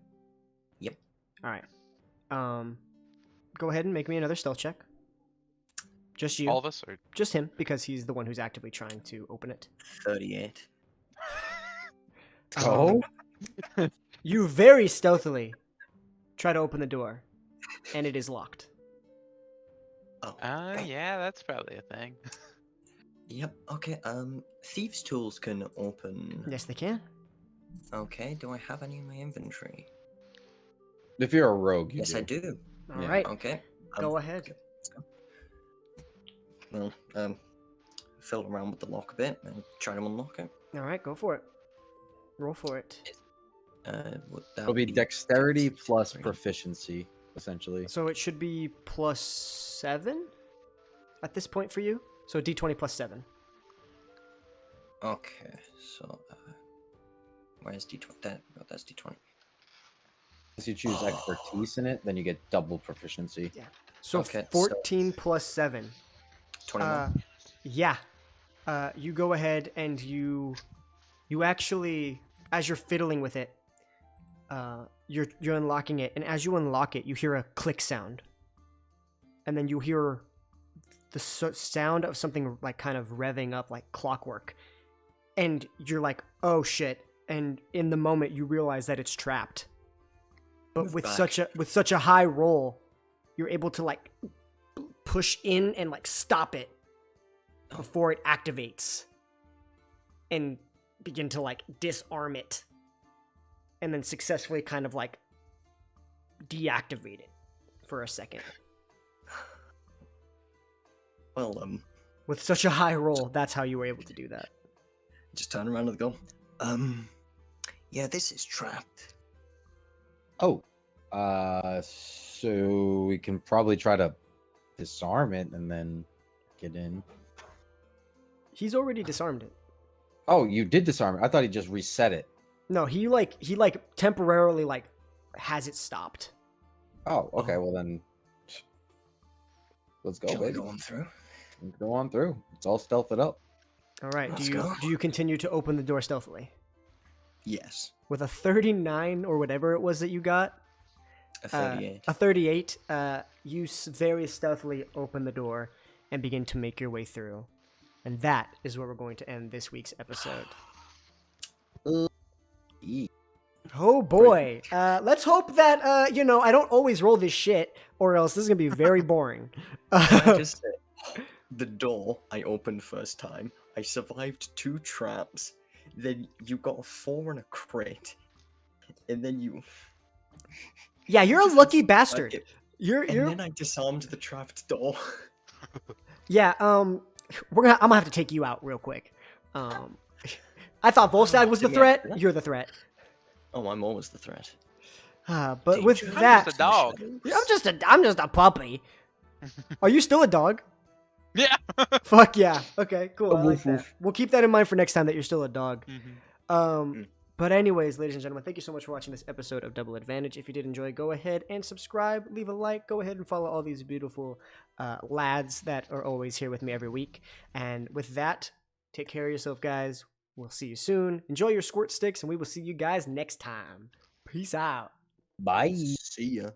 Speaker 2: Yep.
Speaker 1: All right. Go ahead and make me another stealth check. Just you.
Speaker 3: All of us, or
Speaker 1: Just him, because he's the one who's actively trying to open it.
Speaker 2: 38.
Speaker 4: Oh,
Speaker 1: You very stealthily try to open the door, and it is locked.
Speaker 2: Oh.
Speaker 3: yeah, that's probably a thing.
Speaker 2: Yep. Okay. Thieves' tools can open.
Speaker 1: Yes, they can.
Speaker 2: Okay. Do I have any in my inventory?
Speaker 4: if you're a rogue, you
Speaker 2: Yes,
Speaker 4: do.
Speaker 2: I do.
Speaker 1: All
Speaker 4: Yeah.
Speaker 1: right,
Speaker 2: Okay.
Speaker 1: go ahead.
Speaker 2: Okay, let's go. Well, fiddle around with the lock a bit and try to unlock it.
Speaker 1: All right, go for it. Roll for it.
Speaker 2: Would that
Speaker 4: It'll be dexterity plus
Speaker 2: Three.
Speaker 4: proficiency, essentially.
Speaker 1: So it should be +7 at this point for you. So d20 plus 7.
Speaker 2: Okay. So, where's D20? That's D20.
Speaker 4: If you choose expertise in it, then you get double proficiency.
Speaker 1: So
Speaker 2: Okay,
Speaker 1: 14 plus 7.
Speaker 2: 21.
Speaker 1: Yeah. You go ahead and you actually, as you're fiddling with it, you're unlocking it, and as you unlock it, you hear a click sound, and then you hear the sound of something like kind of revving up like clockwork, and you're like, oh shit, and in the moment you realize that it's trapped, but
Speaker 2: Move
Speaker 1: with
Speaker 2: back.
Speaker 1: such a high roll, you're able to like push in and like stop it before it activates and begin to like disarm it, and then successfully kind of like deactivate it for a second.
Speaker 2: Well,
Speaker 1: With such a high roll, that's how you were able to do that.
Speaker 2: just turn around and go. Yeah, this is trapped.
Speaker 4: Oh, so we can probably try to disarm it and then get in.
Speaker 1: He's already disarmed it.
Speaker 4: Oh, you did disarm it. I thought he just reset it.
Speaker 1: No, he temporarily like has it stopped.
Speaker 4: Oh, okay. Well then, let's go,
Speaker 2: Shall we
Speaker 4: baby.
Speaker 2: go on through?
Speaker 4: Go on through. It's all stealthed up.
Speaker 1: All right.
Speaker 2: Let's
Speaker 1: Do
Speaker 2: go.
Speaker 1: you continue to open the door stealthily
Speaker 2: Yes.
Speaker 1: with a 39 or whatever it was that you got?
Speaker 2: A 38.
Speaker 1: A 38. You very stealthily open the door and begin to make your way through, and that is where we're going to end this week's episode.
Speaker 2: Eek.
Speaker 1: Oh boy. Let's hope that I don't always roll this shit, or else this is gonna be very boring.
Speaker 2: Can I just say, the door I opened first time, I survived 2 traps, then you got a 4 and a crit, and then you...
Speaker 1: Yeah, you're a lucky bastard.
Speaker 2: Like it.
Speaker 1: You're
Speaker 2: And then I disarmed the trapped door.
Speaker 1: yeah. I'm gonna have to take you out real quick. I thought Volstagg was the
Speaker 2: Yeah.
Speaker 1: threat. You're the threat.
Speaker 2: Oh, I'm always the threat.
Speaker 1: But with
Speaker 2: Danger.
Speaker 3: I'm
Speaker 1: that,
Speaker 3: just a dog.
Speaker 1: I'm just a puppy. Are you still a dog?
Speaker 3: Yeah.
Speaker 1: Fuck yeah. Okay, cool. I like
Speaker 2: Woof,
Speaker 1: that.
Speaker 2: woof.
Speaker 1: We'll keep that in mind for next time that you're still a dog.
Speaker 3: Mhm.
Speaker 1: But anyways, ladies and gentlemen, thank you so much for watching this episode of Double Advantage. If you did enjoy, go ahead and subscribe, leave a like, go ahead and follow all these beautiful lads that are always here with me every week. And with that, take care of yourself, guys. We'll see you soon. Enjoy your squirt sticks, and we will see you guys next time. Peace out.
Speaker 4: Bye.
Speaker 2: See ya.